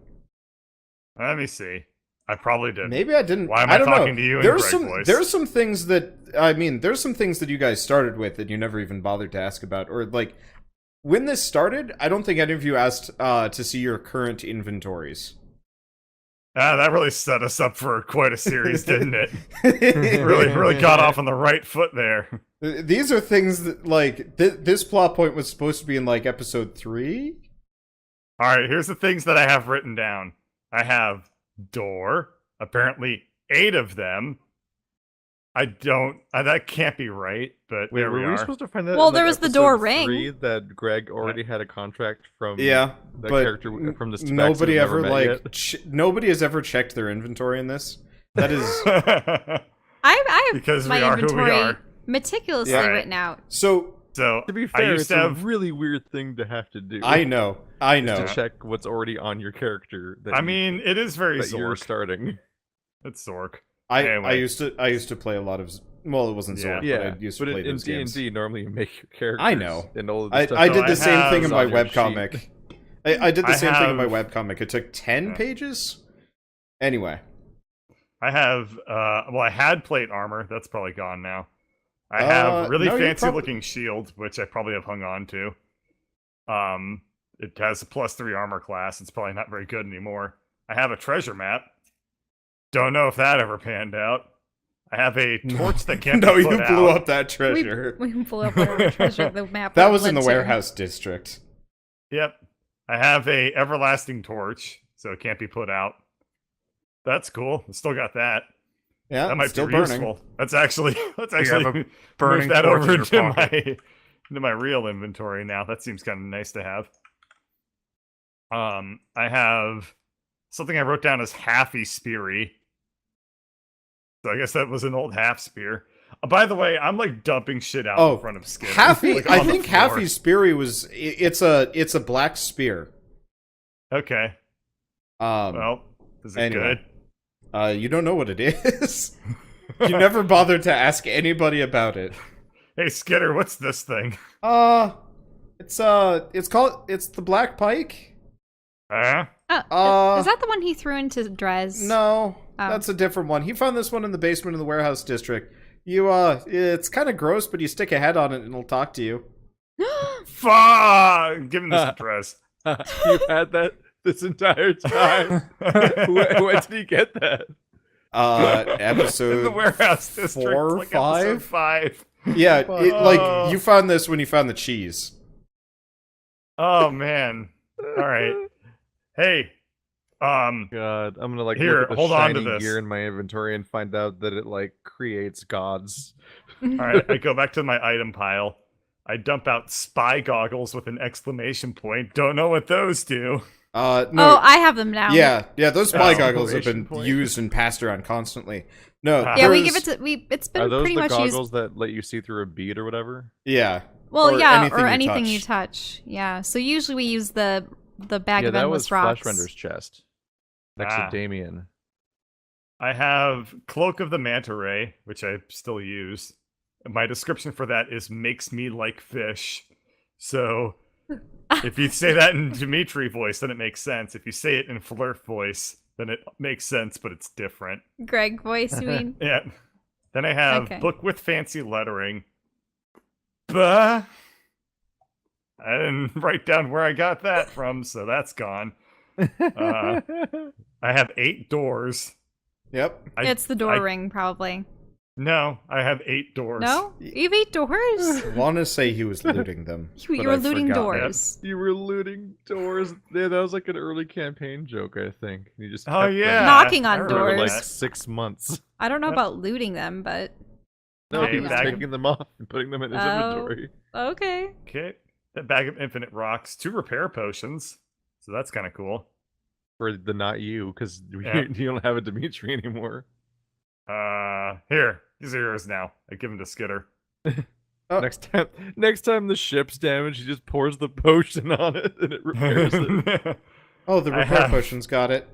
Let me see. I probably did. Maybe I didn't. Why am I I don't talking know. to you in There's Greg some voice? there's some things that there's some things that you guys started with that you never even bothered to ask about, or like when this started. I don't think any of you asked to see your current inventories. That really set us up for quite a series, didn't it? really got off on the right foot there. These are things that like this plot point was supposed to be in like episode 3. All right, here's the things that I have written down. I have door, apparently 8 of them. I don't. That can't be right, but Wait, there we were we are. supposed to find that? Well, in, there like, was the door episode 3 ring. that Greg already had a contract from. Yeah, the but character from the nobody ever like yet. nobody has ever checked their inventory in this. That is I have Because we my are who we inventory are. meticulously Yeah. written out. so. So To be I fair, used it's to have. a really weird thing to have to do. I know. To check what's already on your character. That I mean, it is very that you're Zork. starting. It's Zork. I Anyway. used to play a lot of well, it wasn't Zork, Yeah, but I used to but play in those games. D&D, normally you make your characters. I know. And all of I the stuff I that did the same have thing in my on your webcomic. sheet. I did the I same thing in my have- webcomic. It took 10 Yeah. pages. Anyway, I have. Well, I had plate armor. That's probably gone now. I have really no, you fancy prob- looking shield, which I probably have hung on to. It has a +3 armor class. It's probably not very good anymore. I have a treasure map. Don't know if that ever panned out. I have a torch that can't no, be you put blew out. up that treasure. We blew up whatever treasure the map. That would was in the led to. warehouse district. Yep. I have a everlasting torch, so it can't be put out. That's cool. I still got that. Yeah, That might still be burning. useful. Let's actually have move burning that torch in over your into pocket. my real inventory now. That seems kind of nice to have. I have something I wrote down as halfy speary. So I guess that was an old half spear. By the way, I'm like dumping shit out in front of Skid. Halfy. Like, I on the think floor. Halfy spear was. It's a black spear. Okay. Well, is it anyway. good? You don't know what it is. You never bothered to ask anybody about it. Hey, Skidder, what's this thing? It's the black pike. Huh? Oh, is that the one he threw into Drez? No, Oh. that's a different one. He found this one in the basement of the warehouse district. It's kind of gross, but you stick a head on it and it'll talk to you. Fuck! Give me this address. You had that this entire time. When did he get that? Episode In the warehouse district. 4 or like episode 5? 5. Yeah, Oh. like you found this when you found the cheese. Oh man. Alright. Hey. God, I'm gonna like Here, look at the hold on to shiny this. gear in my inventory and find out that it like creates gods. All right, I go back to my item pile. I dump out spy goggles with an exclamation point. Don't know what those do. No. Oh, I have them now. Yeah, those spy goggles have Exclamation been point. used and passed around constantly. No, Ah. Yeah, we there's- give it to it's been Are those pretty the much goggles used. that let you see through a bead or whatever? Yeah. Well, or yeah, anything or you anything touch. you touch. Yeah. So usually we use the bag Yeah, of that endless was rocks. Fleshrender's chest. Next Ah. to Damien. I have Cloak of the Manta Ray, which I still use. My description for that is makes me like fish. So if you say that in Dimitri voice, then it makes sense. If you say it in Flurf voice, then it makes sense, but it's different. Greg voice, you mean? Yeah. Then I have Okay. Book with Fancy Lettering. Bah. I didn't write down where I got that from, so that's gone. I have 8 doors. Yep. It's the door I- ring, probably. No, I have 8 doors. No? You have 8 doors? Want to say he was looting them. You but were I've looting forgotten. doors. You were looting doors. Yeah, that was like an early campaign joke, I think. You just Oh, kept them yeah. Knocking I on remember for doors. like that. 6 months. I don't know Yep. about looting them, but No, Hey, he was bag of- taking them off and putting them in his Oh. inventory. okay. Okay. That bag of infinite rocks, 2 repair potions. So that's kind of cool. For the not you, because Yeah. you don't have a Dimitri anymore. Here. These are yours now. I give them to Skitter. Oh. Next time the ship's damaged, he just pours the potion on it and it repairs it. Oh, the I repair have- potions got it.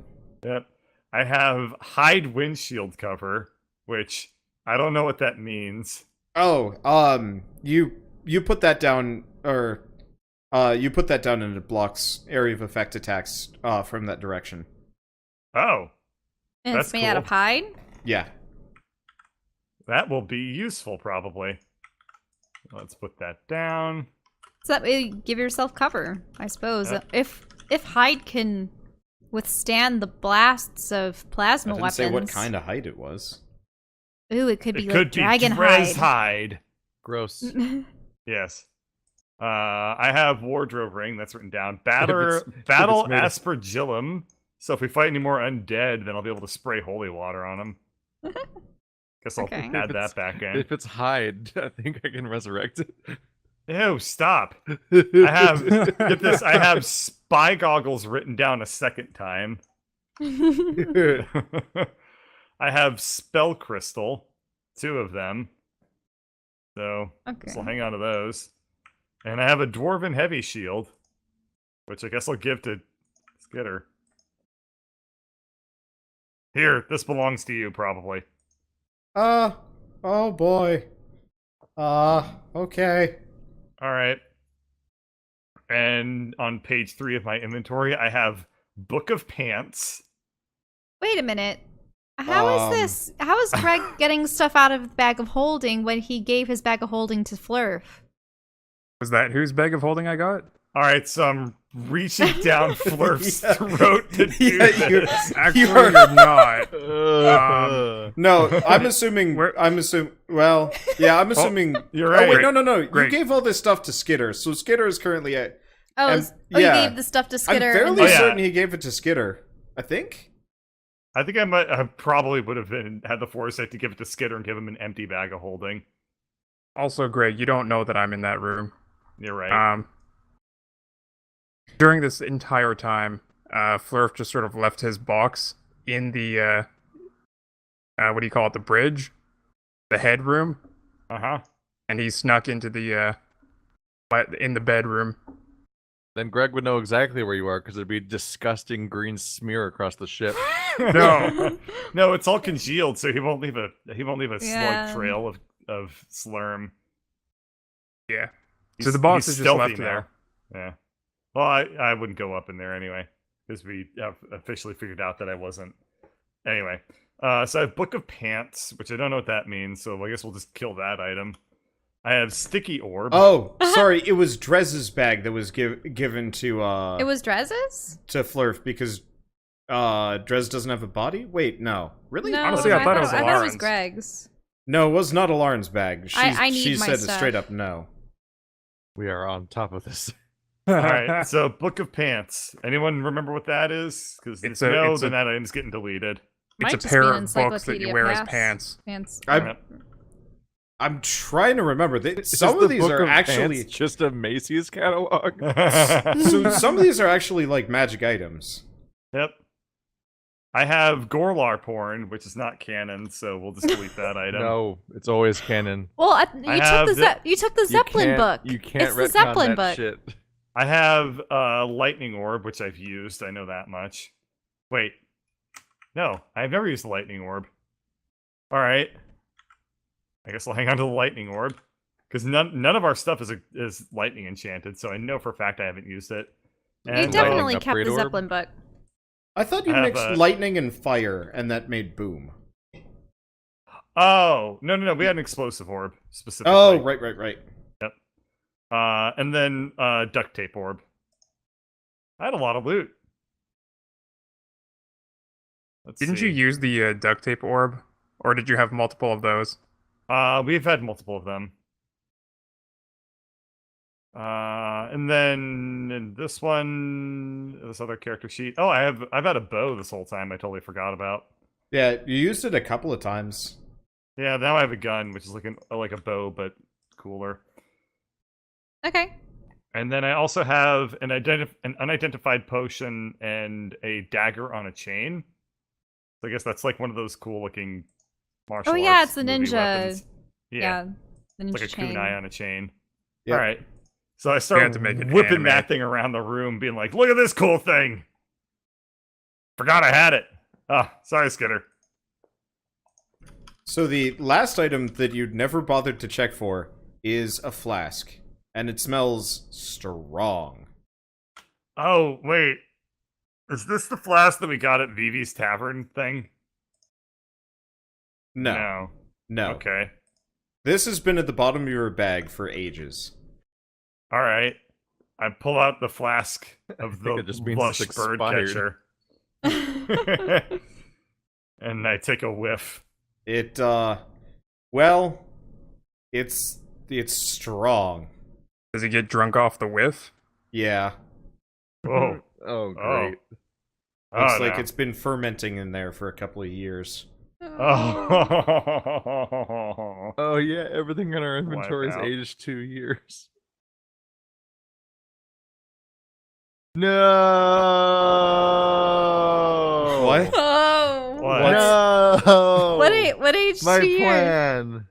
Yep. I have hide windshield cover, which I don't know what that means. Oh, you put that down, or you put that down and it blocks area of effect attacks from that direction. Oh, And That's it's made out of cool. hide? Yeah. that will be useful probably. Let's put that down. So that way you give yourself cover, I suppose. Yep. If hide can withstand the blasts of I plasma didn't weapons. say what kind of hide it was. Ooh, it could be It like could be dragon Drez hide. hide. Gross. Yes. I have wardrobe ring. That's written down. Battle it's battle made of- aspergillum. So if we fight any more undead, then I'll be able to spray holy water on them. Guess I'll Okay. add that back in. If it's hide, I think I can resurrect it. Ew, stop. I have get this. I have spy goggles written down a second time. I have spell crystal, 2 of them. So guess I'll Okay. hang on to those. And I have a dwarven heavy shield, which I guess I'll give to Skitter. Here, this belongs to you, probably. Oh boy. Okay. All right. And on page 3 of my inventory, I have Book of Pants. Wait a minute. How is Um. this? How is Greg getting stuff out of the bag of holding when he gave his bag of holding to Flurf? Was that whose bag of holding I got? All right, so I'm reaching down Flurf's Yeah. throat to do Yeah, this. Actually, You're- you're not. No, I'm assuming. Where- I'm assuming. Well, yeah, I'm assuming. You're Oh wait, right. no, no, no. Great. You gave all this stuff to Skitter, so Skitter is currently at. Oh, And- you yeah. gave the stuff to I'm Skitter. and fairly Oh, then- yeah. certain he gave it to Skitter. I think. I think I probably would have had the foresight to give it to Skitter and give him an empty bag of holding. Also, Greg, you don't know that I'm in that room. You're right. During this entire time, Flurf just sort of left his box in the, what do you call it, the bridge? The headroom? Uh-huh. And he snuck into the, in the bedroom. Then Greg would know exactly where you are because there'd be a disgusting green smear across the ship. No. No, it's all congealed, so he won't leave a Yeah. slug trail of slurm. Yeah. He's, So the box he's is just stealthy left now. there. Yeah. Well, I wouldn't go up in there anyway, because we have officially figured out that I wasn't. Anyway, so I have Book of Pants, which I don't know what that means, so I guess we'll just kill that item. I have Sticky Orb. Oh, sorry. It was Drez's bag that was given to It was Drez's? to Flurf because Drez doesn't have a body. Wait, no, really? No, Honestly, I thought it was I thought it was Lauren's. Greg's. No, it was not Alarn's bag. I need she my said stuff. straight up no. We are on top of this. All right, so Book of Pants. Anyone remember what that is? Because if It's a- no, it's then a- that item's getting deleted. It's Might a just pair be of an books that you encyclopedia wear as pass. pants. Pants. I- Yep. I'm trying to remember. Is Some the of these Book are of actually Ants just a Macy's catalog. so some of these are actually like magic items. Yep. I have Gorlar porn, which is not canon, so we'll just delete that item. No, it's always canon. Well, have you took the Zeppelin book. You can't It's the retcon Zeppelin that book. shit. I have Lightning Orb, which I've used. I know that much. Wait. No, I've never used the Lightning Orb. Alright. I guess I'll hang on to the Lightning Orb. Because none of our stuff is lightning enchanted, so I know for a fact I haven't used it. You And, definitely kept upgrade the orb? Zeppelin book. I thought you I have mixed a- lightning and fire, and that made boom. Oh, no, we had an explosive orb, specifically. Oh, right. And then duct tape orb. I had a lot of loot. Didn't you use the duct tape orb? Or did you have multiple of those? We've had multiple of them. And then in this other character sheet. Oh, I've had a bow this whole time. I totally forgot about. Yeah, you used it a couple of times. Yeah, now I have a gun, which is like a bow but cooler. Okay. And then I also have an unidentified potion and a dagger on a chain. So I guess that's like one of those cool looking martial Oh yeah, arts it's the movie ninja. weapons. Yeah. The ninja It's like a chain. kunai on a chain. Yep. All right. So I had started to make it whipping anime. that thing around the room, being like, "Look at this cool thing!" Forgot I had it. Oh, sorry, Skinner. So the last item that you'd never bothered to check for is a flask, and it smells strong. Oh wait, is this the flask that we got at Vivi's Tavern thing? No. Okay. This has been at the bottom of your bag for ages. All right. I pull out the flask of think the it just means lush it's bird expired. catcher. And I take a whiff. It, well, it's strong. Does he get drunk off the whiff? Yeah. Oh. Oh, great. Looks Oh, like no. it's been fermenting in there for a couple of years. Oh. Oh, yeah, everything in our inventory is out. aged 2 years. No! What? Oh. What? No! What age My do you? plan!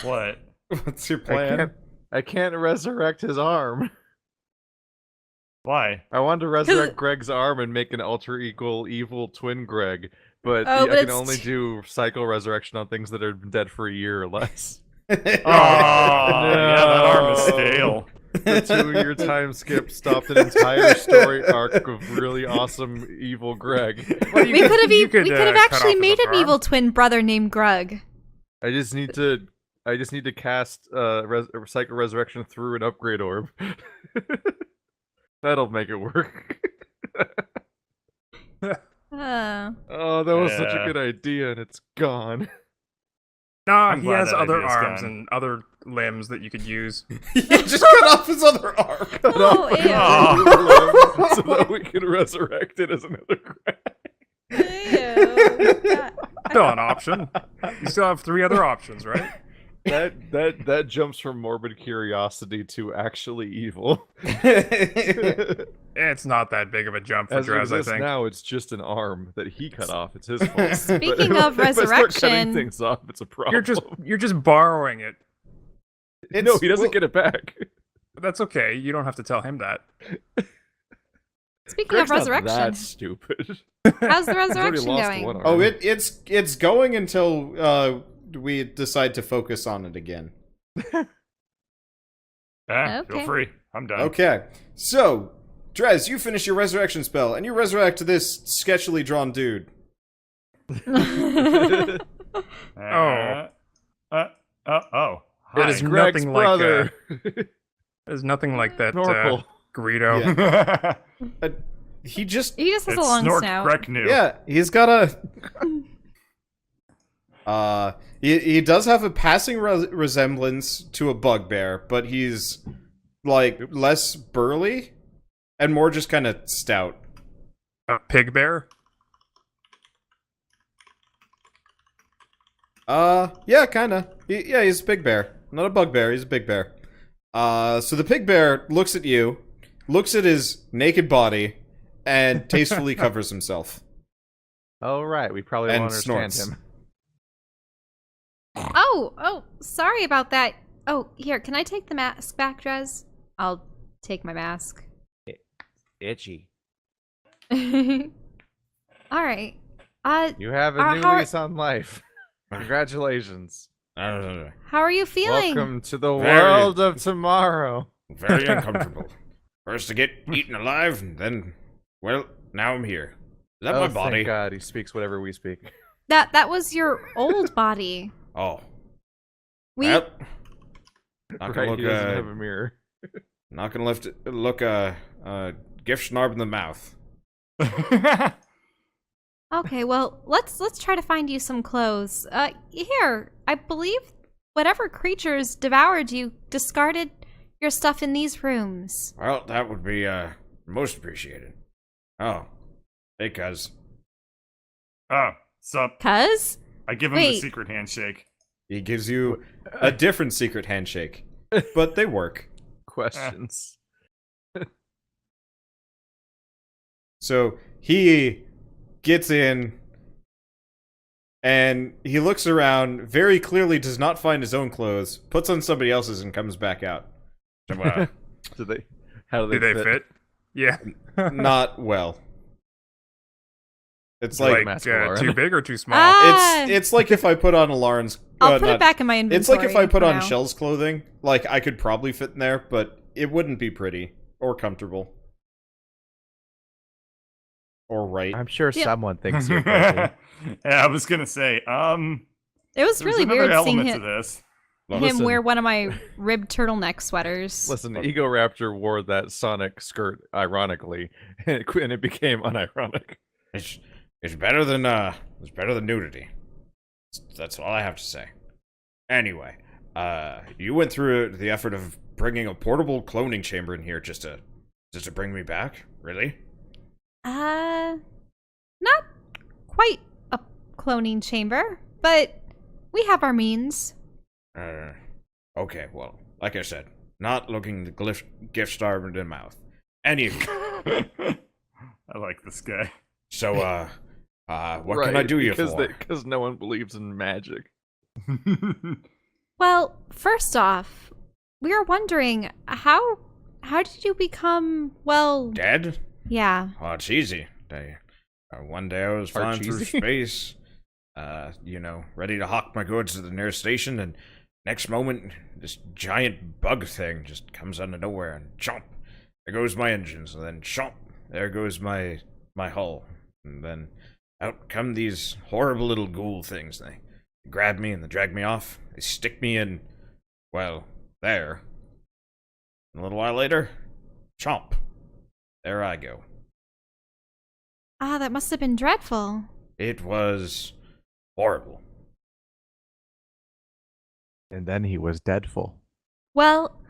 What? What's your plan? I can't resurrect his arm. Why? I wanted to resurrect Greg's arm and make an alter equal evil twin Greg, but Oh, I but can it's only do cycle resurrection on things that are dead for a year or less. Oh, yeah, that arm is No. stale. The 2-year time skip stopped an entire story arc of really awesome evil Greg. We could have you could, have cut actually off made his an arm. evil twin brother named Grug. I just need to cast cycle resurrection through an upgrade orb. That'll make it work. Oh, that was such a Yeah. good idea, and it's gone. Nah, I'm he glad has that other idea's arms gone. and other limbs that you could use. He just cut off his other arm. Oh, ew. Oh. So that we can resurrect it as another Greg. Ew. God. Still an option. You still have 3 other options, right? That jumps from morbid curiosity to actually evil. It's not that big of a jump for As it Drez, I exists think. now, it's just an arm that he cut off. It's his fault. Speaking But of if I start cutting resurrection- things off, it's a problem. You're just borrowing it. No, he doesn't get it back. But that's okay. You don't have to tell him that. Speaking Greg's of not resurrection, that stupid. how's the He's already resurrection lost going? one arm. Oh, it's going until we decide to focus on it again. Feel Okay. free. I'm done. Okay, so Drez, you finish your resurrection spell, and you resurrect this sketchily drawn dude. Oh. It Hi. is Greg's nothing brother. There's nothing like that Snorkel. Greedo. Yeah. He just He just has It's a long Snork snout. Greg knew. yeah, he's got a he does have a passing resemblance to a bugbear, but he's like less burly and more just kind of stout. A pig bear? Yeah, kind of. He's a big bear. Not a bugbear, he's a big bear. So the pig bear looks at you, looks at his naked body, and tastefully covers himself. Oh, right. We probably And won't understand snorts. him. Oh, sorry about that. Oh, here, can I take the mask back, Drez? I'll take my mask. Itchy. Alright. You have a How new are- lease on life. Congratulations. how are you feeling? Welcome to the Very- world of tomorrow. Very uncomfortable. First to get eaten alive, and then, well, now I'm here. Is that my body? Thank God, he speaks whatever we speak. That was your old body. Oh. We Well, not gonna Right, he doesn't have look, a mirror. not gonna look, gift snarb in the mouth. Okay, well, let's try to find you some clothes. Here, I believe whatever creatures devoured you discarded your stuff in these rooms. Well, that would be, most appreciated. Oh. Hey, cuz. Oh, sup? Cuz? I give him the Wait. secret handshake. He gives you a different secret handshake, but they work. Questions. So he gets in and he looks around, very clearly does not find his own clothes, puts on somebody else's and comes back out. So, How do Do they fit? Yeah. not well. It's Like, like, too big or too small? Ah! it's like if I put on a Lauren's I'll put not- it back in my inventory. It's like if I put for on now. Shell's clothing, like I could probably fit in there, but it wouldn't be pretty or comfortable. Or right. I'm sure Yeah. someone thinks you're pretty. Yeah, I was gonna say, It was there's really another weird seeing element to him, this. Listen. wear one of my ribbed turtleneck sweaters. Listen, Ego Raptor wore that Sonic skirt ironically, and it became unironic. It's better than nudity. That's all I have to say. Anyway, you went through the effort of bringing a portable cloning chamber in here just to bring me back? Really? Not quite a cloning chamber, but we have our means. Okay, well, like I said, not looking the gift starved in the mouth. Anywho, I like this guy. so, what can I do you for? Because no one believes in magic. Well, first off, we are wondering how did you become, well, Dead? yeah. Oh, it's easy. One day I was flying through Archie. space, ready to hawk my goods to the nearest station, and next moment, this giant bug thing just comes out of nowhere, and chomp, there goes my engines, and then chomp, there goes my hull, and then out come these horrible little ghoul things. They grab me and they drag me off. They stick me in, well, there. And a little while later, chomp, there I go. Ah, that must have been dreadful. It was horrible. And then he was deadful. Well,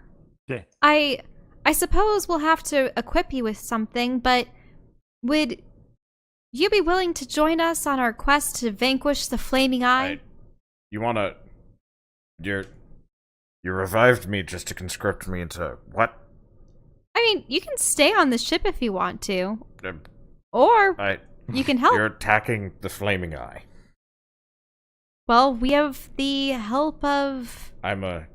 Yeah. I suppose we'll have to equip you with something, but would you be willing to join us on our quest to vanquish the Flaming Eye? You revived me just to conscript me into what? I mean, you can stay on the ship if you want to, Uh, or you can help. You're attacking the Flaming Eye. Well, we have the help of. I'm a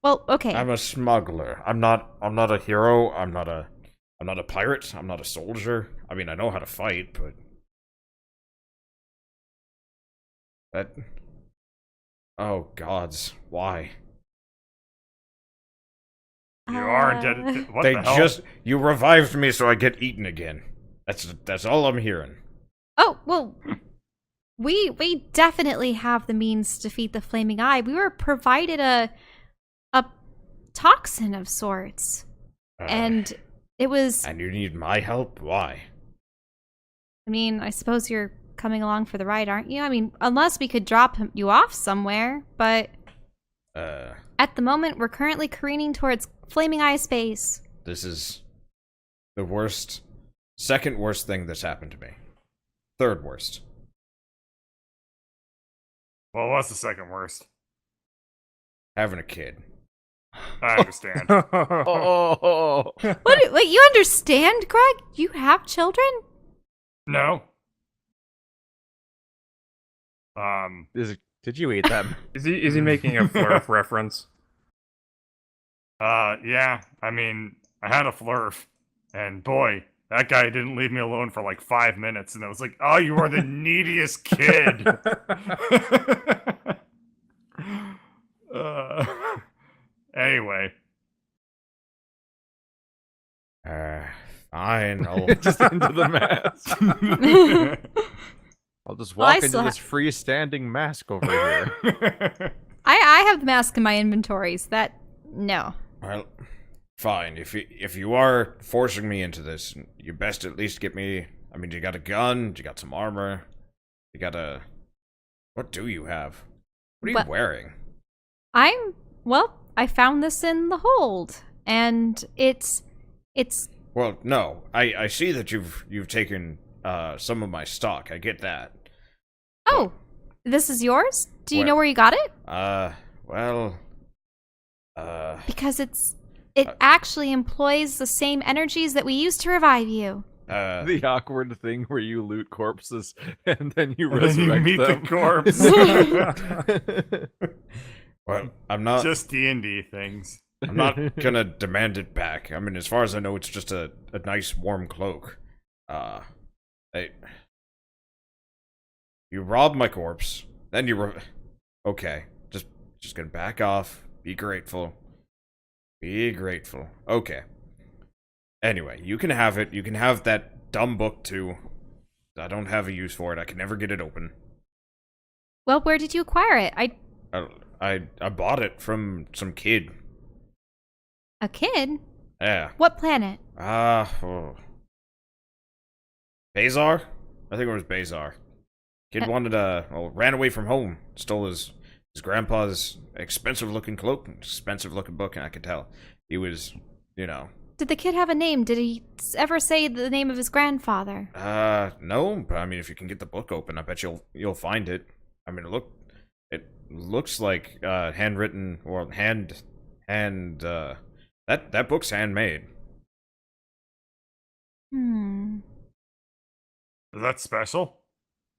Okay. smuggler. I'm not a hero. I'm not a pirate. I'm not a soldier. I mean, I know how to fight, but oh gods, why? You are indebted. What they the hell? you revived me so I get eaten again. That's all I'm hearing. Oh, well, we definitely have the means to defeat the Flaming Eye. We were provided a toxin of sorts, and it was. And you need my help? Why? I mean, I suppose you're coming along for the ride, aren't you? I mean, unless we could drop you off somewhere, but at the moment, we're currently careening towards Flaming Eye space. This is the second worst thing that's happened to me. Third worst. Well, what's the second worst? having a kid. I understand. Oh, Wait, you understand, Greg? You have children? No. did you eat them? Is he making a flurf reference? Yeah. I mean, I had a flurf, and boy, that guy didn't leave me alone for like 5 minutes, and I was like, "Oh, you are the neediest kid." uh, anyway, Fine. I'll Just into the mask. I'll just walk I into still this freestanding mask over here. I have the mask in my inventories. No. Well, fine. If you are forcing me into this, you best at least get me. I mean, you got a gun, you got some armor, you got a. What do you have? What are you What- wearing? I found this in the hold, and it's. Well, no. I see that you've taken some of my stock. I get that. Oh, this is yours? Do you Where- know where you got it? Well. Because it actually employs the same energies that we use to revive you. The awkward thing where you loot corpses and then you and then you resurrect meet them. the corpse. Well, I'm not. Just D&D things. I'm not gonna demand it back. I mean, as far as I know, it's just a nice warm cloak. You robbed my corpse, then okay, just gonna back off. Be grateful. Be grateful. Okay. Anyway, you can have it. You can have that dumb book too. I don't have a use for it. I can never get it open. Well, where did you acquire it? I bought it from some kid. A kid? Yeah. What planet? Bazar? I think it was Bazar. Kid wanted ran away from home. Stole his grandpa's expensive looking cloak, expensive looking book, and I could tell. He was, Did the kid have a name? Did he ever say the name of his grandfather? No, but I mean, if you can get the book open, I bet you'll find it. I mean, it looks like handwritten or that book's handmade. Is that special?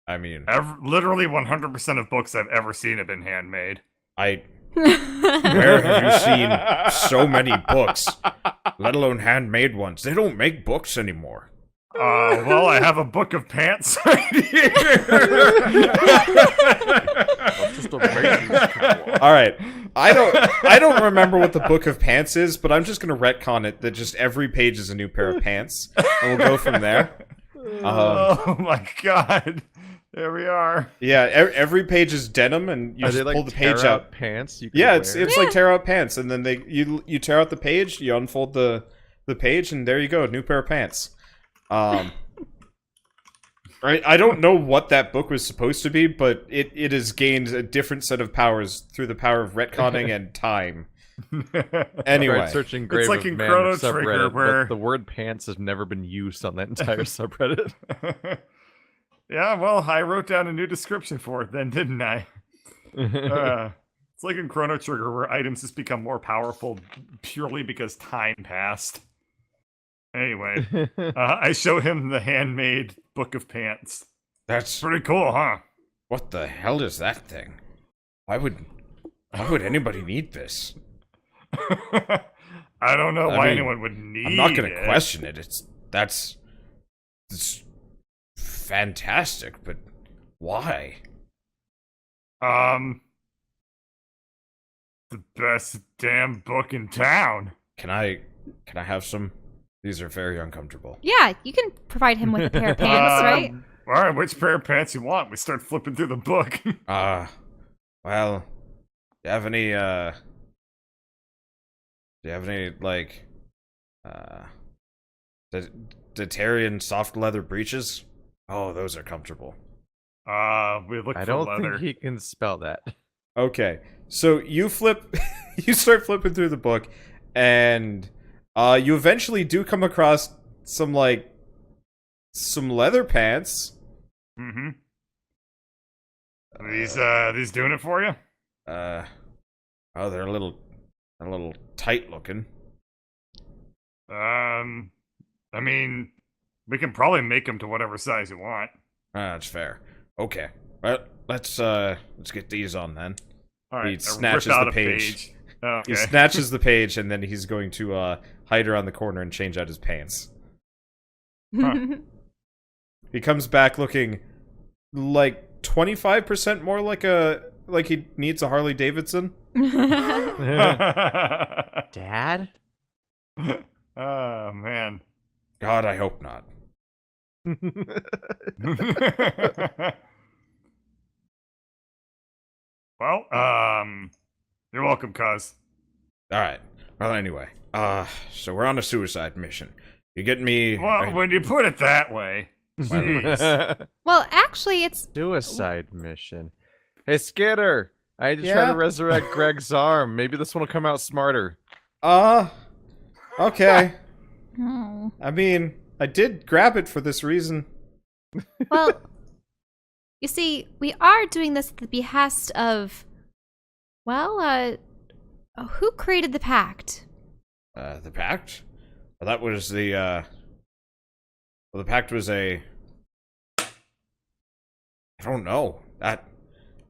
I mean, Literally 100% of books I've ever seen have been handmade. where have you seen so many books, let alone handmade ones? They don't make books anymore. Well, I have a book of pants right here. All right, I don't remember what the book of pants is, but I'm just gonna retcon it that just every page is a new pair of pants, and we'll go from there. Oh my god. There we are. Yeah, every page is denim, and you Are just they like pull the page tear out. pants? You Yeah, can it's wear? like tear out pants, and then you tear out the page, you unfold the page, and there you go, new pair of pants. I don't know what that book was supposed to be, but it has gained a different set of powers through the power of retconning and time. Anyway, Tried searching Grave like of in Man Chrono Trigger, subreddit, where- but the word pants has never been used on that entire subreddit. Yeah, well, I wrote down a new description for it then, didn't I? It's like in Chrono Trigger, where items just become more powerful purely because time passed. Anyway, I show him the handmade book of pants. that's Pretty cool, huh? what the hell is that thing? Why would anybody need this? I don't know I why mean, anyone would need I'm not gonna it. question it. It's fantastic, but why? The best damn book in town. Can I have some? These are very uncomfortable. Yeah, you can provide him with a pair of pants, right? All right, which pair of pants you want? We start flipping through the book. Well, do you have any like Detarian soft leather breeches? Oh, those are comfortable. We look I for don't leather. think he can spell that. Okay, so you you start flipping through the book, and you eventually do come across some leather pants. Mm-hmm. These doing it for you? Oh, they're a little tight looking. I mean, we can probably make them to whatever size you want. That's fair. Okay. Well, let's get these on then. All right. He rip snatches out the a page. Oh, He okay. snatches the page, and then he's going to hide around the corner and change out his pants. Huh. He comes back looking like 25% more like he needs a Harley Davidson. Dad? Oh man. God, I hope not. Well, you're welcome, cuz. All right. Well, anyway, so we're on a suicide mission. You get me? Well, when you put it that way. Jeez. Well, actually, it's Suicide mission. Hey, Skitter! I had to try Yeah? to resurrect Greg's arm. Maybe this one will come out smarter. Okay. oh. I mean, I did grab it for this reason. Well, you see, we are doing this at the behest of, well, who created the pact? The pact? Well, that was the, well, the pact was I don't know. I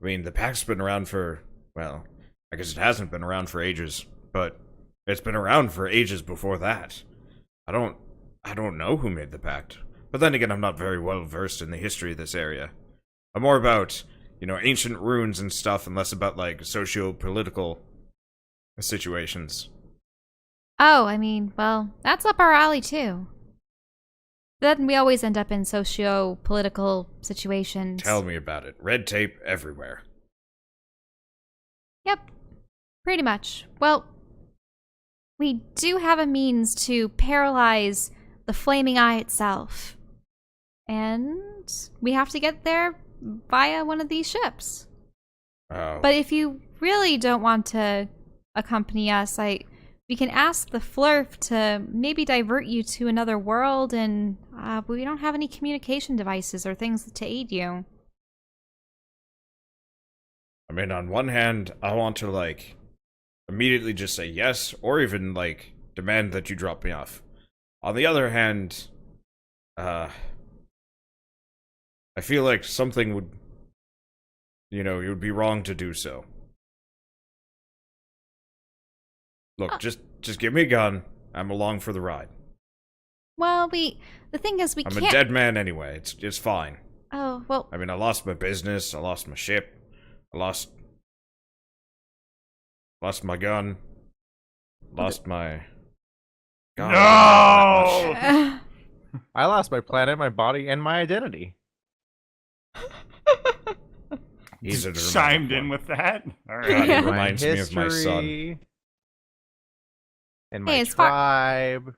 mean, the pact's been around for, well, I guess it hasn't been around for ages, but it's been around for ages before that. I don't know who made the pact. But then again, I'm not very well versed in the history of this area. I'm more about, ancient runes and stuff, and less about, like, socio-political situations. Oh, I mean, well, that's up our alley too. Then we always end up in socio-political situations. Tell me about it. Red tape everywhere. Yep, pretty much. Well, we do have a means to paralyze the flaming eye itself. And we have to get there via one of these ships. Oh. But if you really don't want to accompany us, we can ask the Flurf to maybe divert you to another world, and we don't have any communication devices or things to aid you. I mean, on one hand, I want to, like, immediately just say yes, or even, like, demand that you drop me off. On the other hand, I feel like something would, it would be wrong to do so. Look, just give me a gun. I'm along for the ride. Well, the thing is, we I'm can't. a dead man anyway. It's fine. Oh, well. I mean, I lost my business. I lost my ship. I lost my gun. Lost my. God, I don't know that much. I lost my planet, my body, and my identity. He's a Just dramatic chimed in one. with that. All God, right. it My reminds me of my son. history and my Hey, as far- tribe.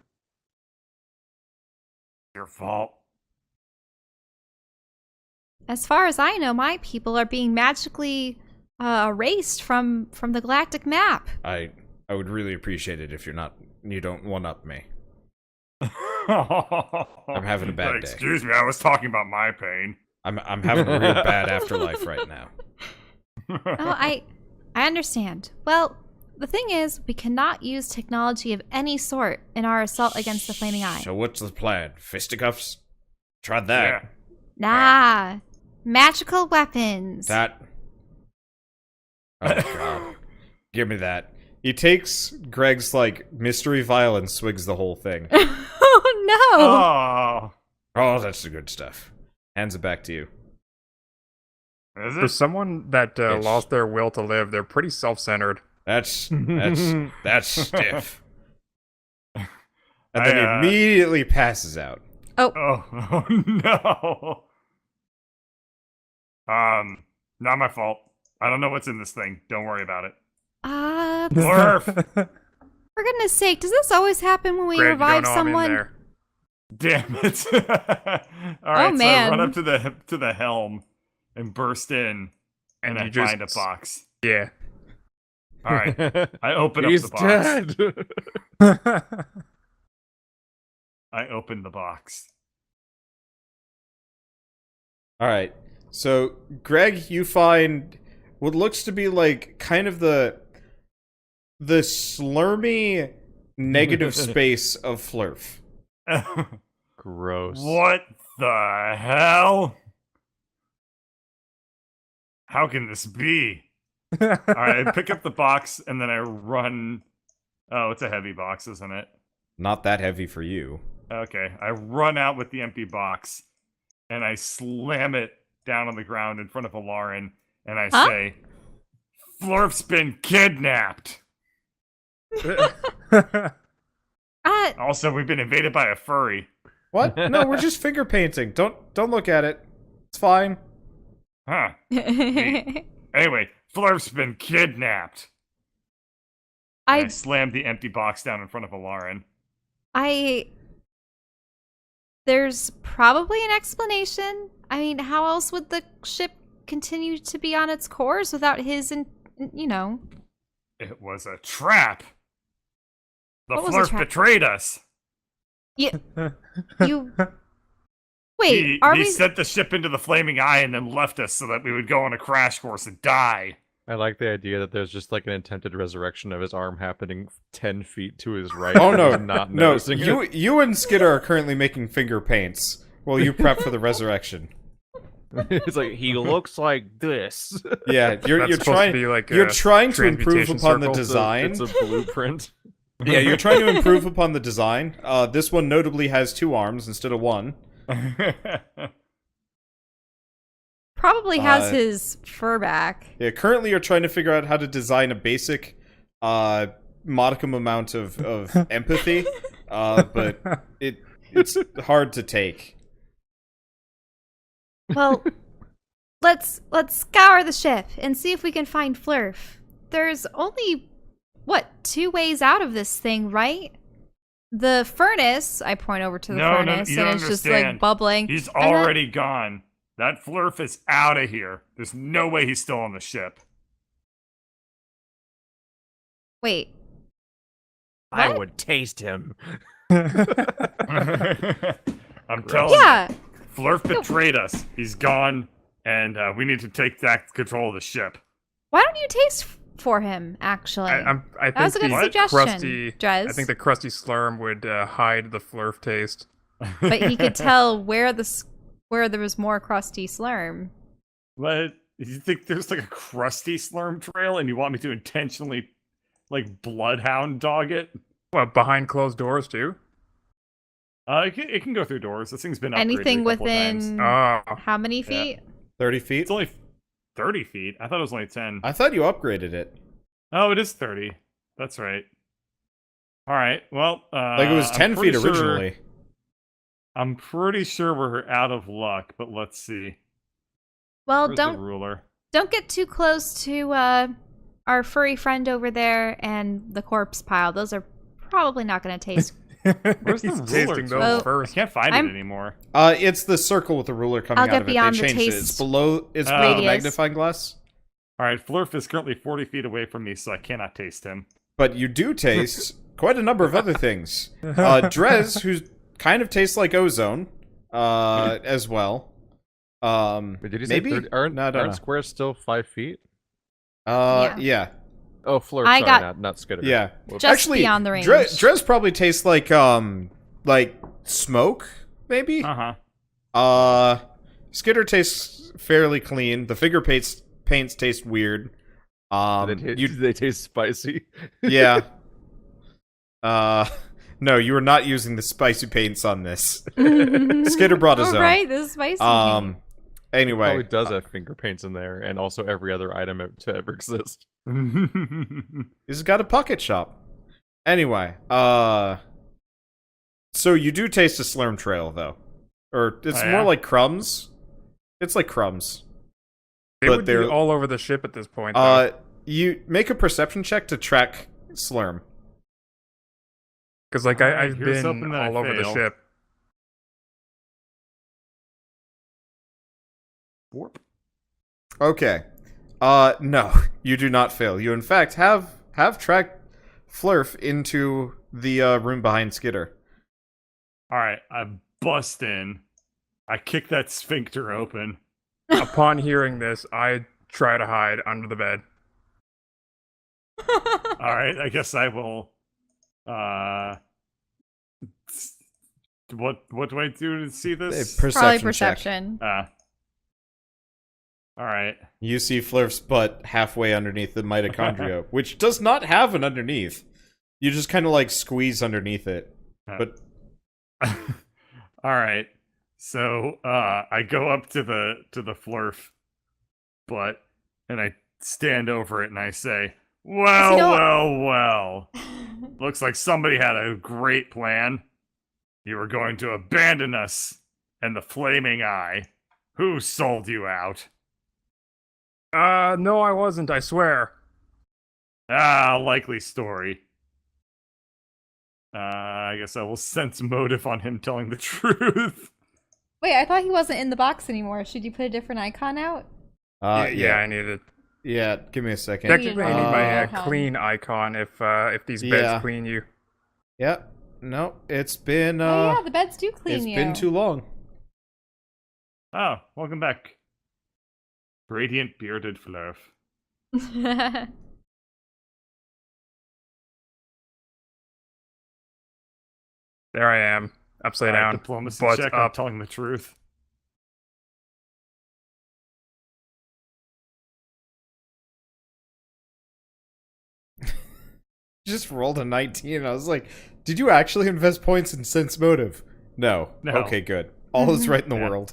Your fault. As far as I know, my people are being magically erased from the galactic map. I would really appreciate it if you don't one up me. I'm having a bad day. Excuse me, I was talking about my pain. I'm having a real bad afterlife right now. Oh, I understand. Well, the thing is, we cannot use technology of any sort in our assault against the Flaming Eye. So what's the plan? Fisticuffs? Tried that. Nah, magical weapons. That. Oh god. Give me that. He takes Greg's, like, mystery vial and swigs the whole thing. Oh no! Oh, Oh, that's the good stuff. Hands it back to you. is For it? someone that It's- lost their will to live, they're pretty self-centered. That's stiff. And then he I, immediately passes out. Oh no. Not my fault. I don't know what's in this thing. Don't worry about it. Blurf. For goodness sake, does this always happen when we Greg, you revive don't know I'm in someone? there. Damn it. All right, so I man. run up to the helm and burst in, and you I just- find a box. Yeah. All right, I open He's up the box. dead. I open the box. Alright. So, Greg, you find what looks to be like kind of the the slurmy negative space of Flurf. Gross. What the hell? How can this be? Alright, I pick up the box and then I run. Oh, it's a heavy box, isn't it? Not that heavy for you. Okay, I run out with the empty box and I slam it down on the ground in front of Alarin and I say, Flurf's been kidnapped. Also, we've been invaded by a furry. What? No, we're just finger painting. Don't look at it. It's fine. Huh. Anyway, Flurf's been kidnapped. I slammed the empty box down in front of Alarin. There's probably an explanation. I mean, how else would the ship continue to be on its course without his, you know? It was a trap. The What was a Flurf trap? betrayed us. You... Wait, He are we... sent the ship into the flaming eye and then left us so that we would go on a crash course and die. I like the idea that there's just like an attempted resurrection of his arm happening 10 feet to his right. Oh no, and not no! noticing it. You and Skidder are currently making finger paints while you prep for the resurrection. It's like he looks like this. Yeah, you're That's supposed trying. to be like You're a trying to improve transmutation upon the circle. design. It's a blueprint. Yeah, you're trying to improve upon the design. This one notably has 2 arms instead of 1. Probably has his fur back. Yeah, currently you're trying to figure out how to design a basic, modicum amount of empathy, but it's hard to take. Well, let's scour the ship and see if we can find Flurf. There's only, 2 ways out of this thing, right? The furnace, I point over to the furnace, you and don't it's just understand. like bubbling. He's And then- already gone. That Flurf is out of here. There's no way he's still on the ship. Wait. I What? would taste him. I'm telling Yeah, you, Flurf betrayed us. He's gone, and we need to take back control of the ship. why don't you taste for him, actually? I that was a think good the suggestion, crusty. Drez. I think the crusty slurm would hide the Flurf taste. But he could tell where there was more crusty slurm. What? You think there's like a crusty slurm trail, and you want me to intentionally, like, bloodhound dog it? Well, behind closed doors too. It can go through doors. This thing's been upgraded Anything a couple times. within Oh, how many feet? 30 feet? It's only 30 feet. I thought it was only 10. I thought you upgraded it. Oh, it is 30. That's right. All right. Well, Like it was 10 feet originally. I'm pretty sure we're out of luck, but let's see. Well, Where's the ruler? don't get too close to our furry friend over there and the corpse pile. Those are probably not going to taste. Where's the He's ruler? tasting to? those Oh. I first. can't find I'm- it anymore. It's the circle with the ruler coming I'll out get of it. beyond They the changed it. taste It's below the radius. magnifying glass. All right, Flurf is currently 40 feet away from me, so I cannot taste him. But you do taste quite a number of other things. Drez, who kind of tastes like ozone, as well. Wait, did you say maybe 30? Aren't, No, I don't aren't know. squares still 5 feet? Yeah. Oh, Fleur, I sorry, got- not Skidder. Yeah. Whoops. Just Actually, beyond the range. Drez probably tastes like smoke, maybe. Skidder tastes fairly clean. The finger paints taste weird. They taste spicy. Yeah. No, you were not using the spicy paints on this. Skidder brought his Oh, own. right, this is spicy. Anyway, Probably does have finger paints in there, and also every other item to ever exist. he's got a pocket shop. Anyway, so you do taste a slurm trail, though. Or it's Oh, more yeah? like crumbs. It's like crumbs. They But would be they're- all over the ship at this point. Though. You make a perception check to track slurm. Because like Alright, I've here's been hoping that I all over the fail. ship. Warp. Okay. No, you do not fail. You in fact have tracked Flurf into the room behind Skidder. All right, I bust in. I kick that sphincter open. Upon hearing this, I try to hide under the bed. All right, I guess I will. What do I do to see this? Probably Perception check. perception. All right. You see Flurf's butt halfway underneath the mitochondria, which does not have an underneath. You just kind of like squeeze underneath it. But all right. So I go up to the Flurf butt and I stand over it and I say, "Well, well. Looks like somebody had a great plan. You were going to abandon us and the flaming eye. Who sold you out?" No, I wasn't, I swear. Likely story. I guess I will sense motive on him telling the truth. Wait, I thought he wasn't in the box anymore. Should you put a different icon out? Yeah, I need it. Yeah, give me a second. Technically, I need my icon. clean icon if these beds Yeah. clean you. Yeah. No, it's been Oh yeah, the beds do clean it's you. been too long. Oh, welcome back. Radiant bearded Flurf. There I am, upside down, Diplomacy butt check. I'm up. telling the truth. Just rolled a 19. I was like, did you actually invest points in sense motive? No. No. Okay, good. All is right in the Yeah. world.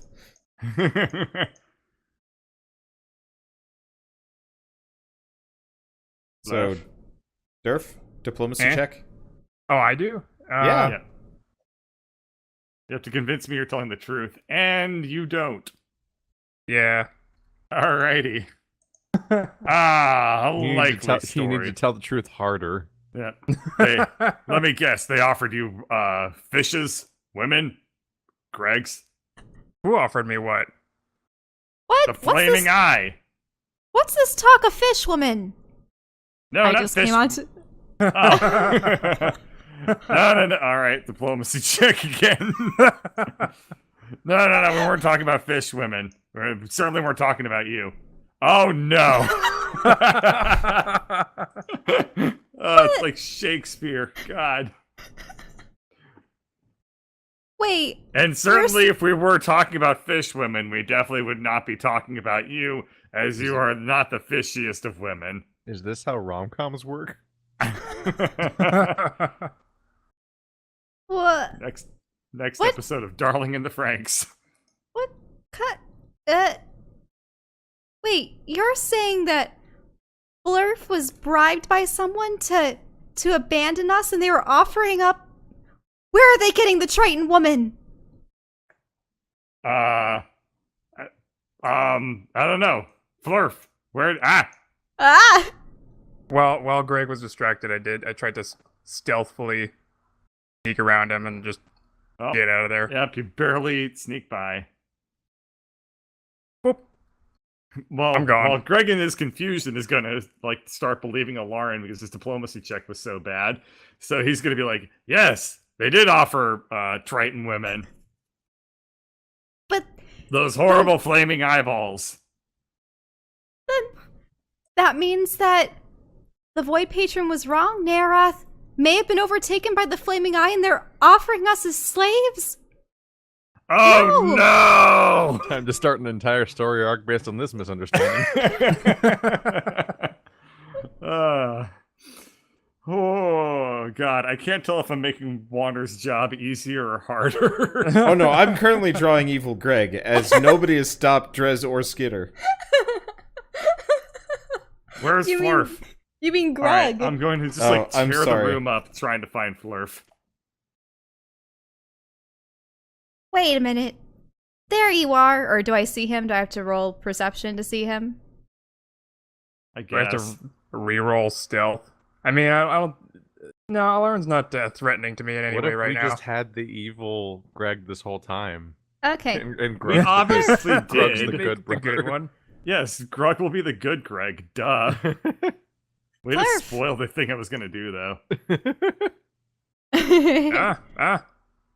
So, Flurf. Durf, diplomacy Eh? check. Oh, I do? Yeah. Yeah. You have to convince me you're telling the truth, and you don't. Yeah. Alrighty. A You need, likely to tell, story. you need to tell the truth harder. Yeah. Hey, let me guess. They offered you fishes, women, Greg's, Who offered me what? What? the flaming eye. What's this talk of fish woman? No, I not just fish. came on to. Oh. No. All right, diplomacy check again. No. We weren't talking about fish women. We certainly weren't talking about you. Oh no. It's like Shakespeare. God. Wait, And certainly, if we were talking about fish women, we definitely would not be talking about you, as you are not the fishiest of women. Is this how rom-coms work? what? Next What? episode of Darling in the Franks. What? Cut. Wait, you're saying that Blurf was bribed by someone to abandon us, and they were offering up. Where are they getting the Triton woman? I don't know. Flurf, where? Ah! Well, while Greg was distracted, I tried to stealthily sneak around him and just Oh, get out of there. yep, you barely sneak by. Boop. Well, I'm gone. Well, Greg in his confusion is gonna like start believing Alarin because his diplomacy check was so bad. So he's gonna be like, "Yes, they did offer Triton women But those horrible flaming eyeballs." then that means that the Void Patron was wrong. Nearath may have been overtaken by the Flaming Eye, and they're offering us as slaves. Oh no! Time to start an entire story arc based on this misunderstanding. Oh god, I can't tell if I'm making Wander's job easier or harder. Oh no, I'm currently drawing evil Greg, as nobody has stopped Drez or Skitter. Where's You mean Flurf? You mean All right, Greg? I'm going to just Oh, like I'm tear the sorry. room up trying to find Flurf. Wait a minute. There you are. Or do I see him? Do I have to roll perception to see him? I Do I have guess. to re-roll stealth? I mean, I don't. No, Alarin's not threatening to me in any What way if right we now. just had the evil Greg this whole time? Okay. And We Grug's the obviously good- Grug's did. the good the good brother. one. Yes, Grug will be the good Greg. Duh. Way to Flurf. spoil the thing I was gonna do, though.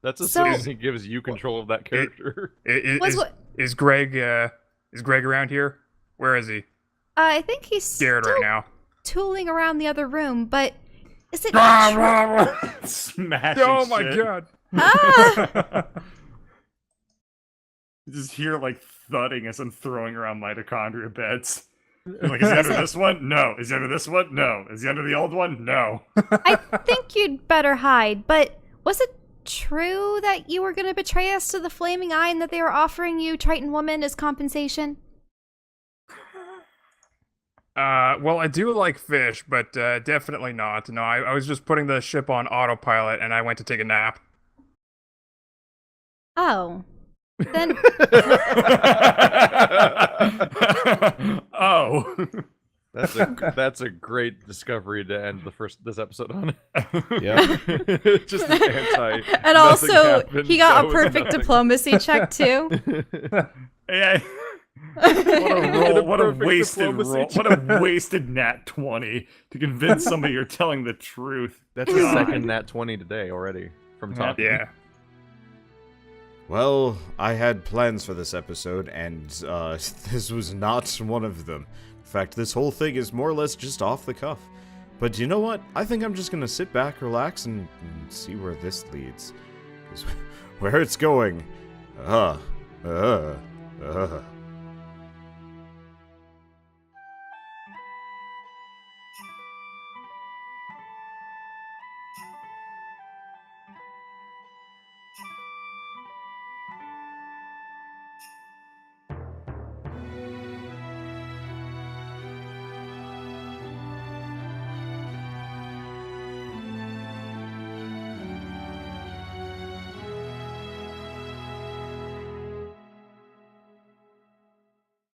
That's as So- soon as he gives you control of that character. Was what? Is Greg around here? Where is he? I think he's Scared still, right now. tooling around the other room, but is it Smashing Oh my shit. god. Ah! You just hear like thudding as I'm throwing around mitochondria beds. You're like, is he under this one? No. Is he under this one? No. Is he under the old one? No. I think you'd better hide, but was it true that you were going to betray us to the Flaming Eye and that they were offering you Triton Woman as compensation? Well, I do like fish, but definitely not. No, I was just putting the ship on autopilot and I went to take a nap. Oh. Then Oh. That's a great discovery to end this episode on. Yeah. Just an anti. and nothing also happened, he got so a perfect nothing. diplomacy check too. Yeah. What a roll! What a Perfect wasted diplomacy roll! What a wasted nat 20 to convince somebody you're telling the truth. That's the second nat 20 today already from talking. Yeah. Well, I had plans for this episode, and this was not one of them. In fact, this whole thing is more or less just off the cuff. But you know what? I think I'm just gonna sit back, relax, and see where this leads. 'Cause where it's going,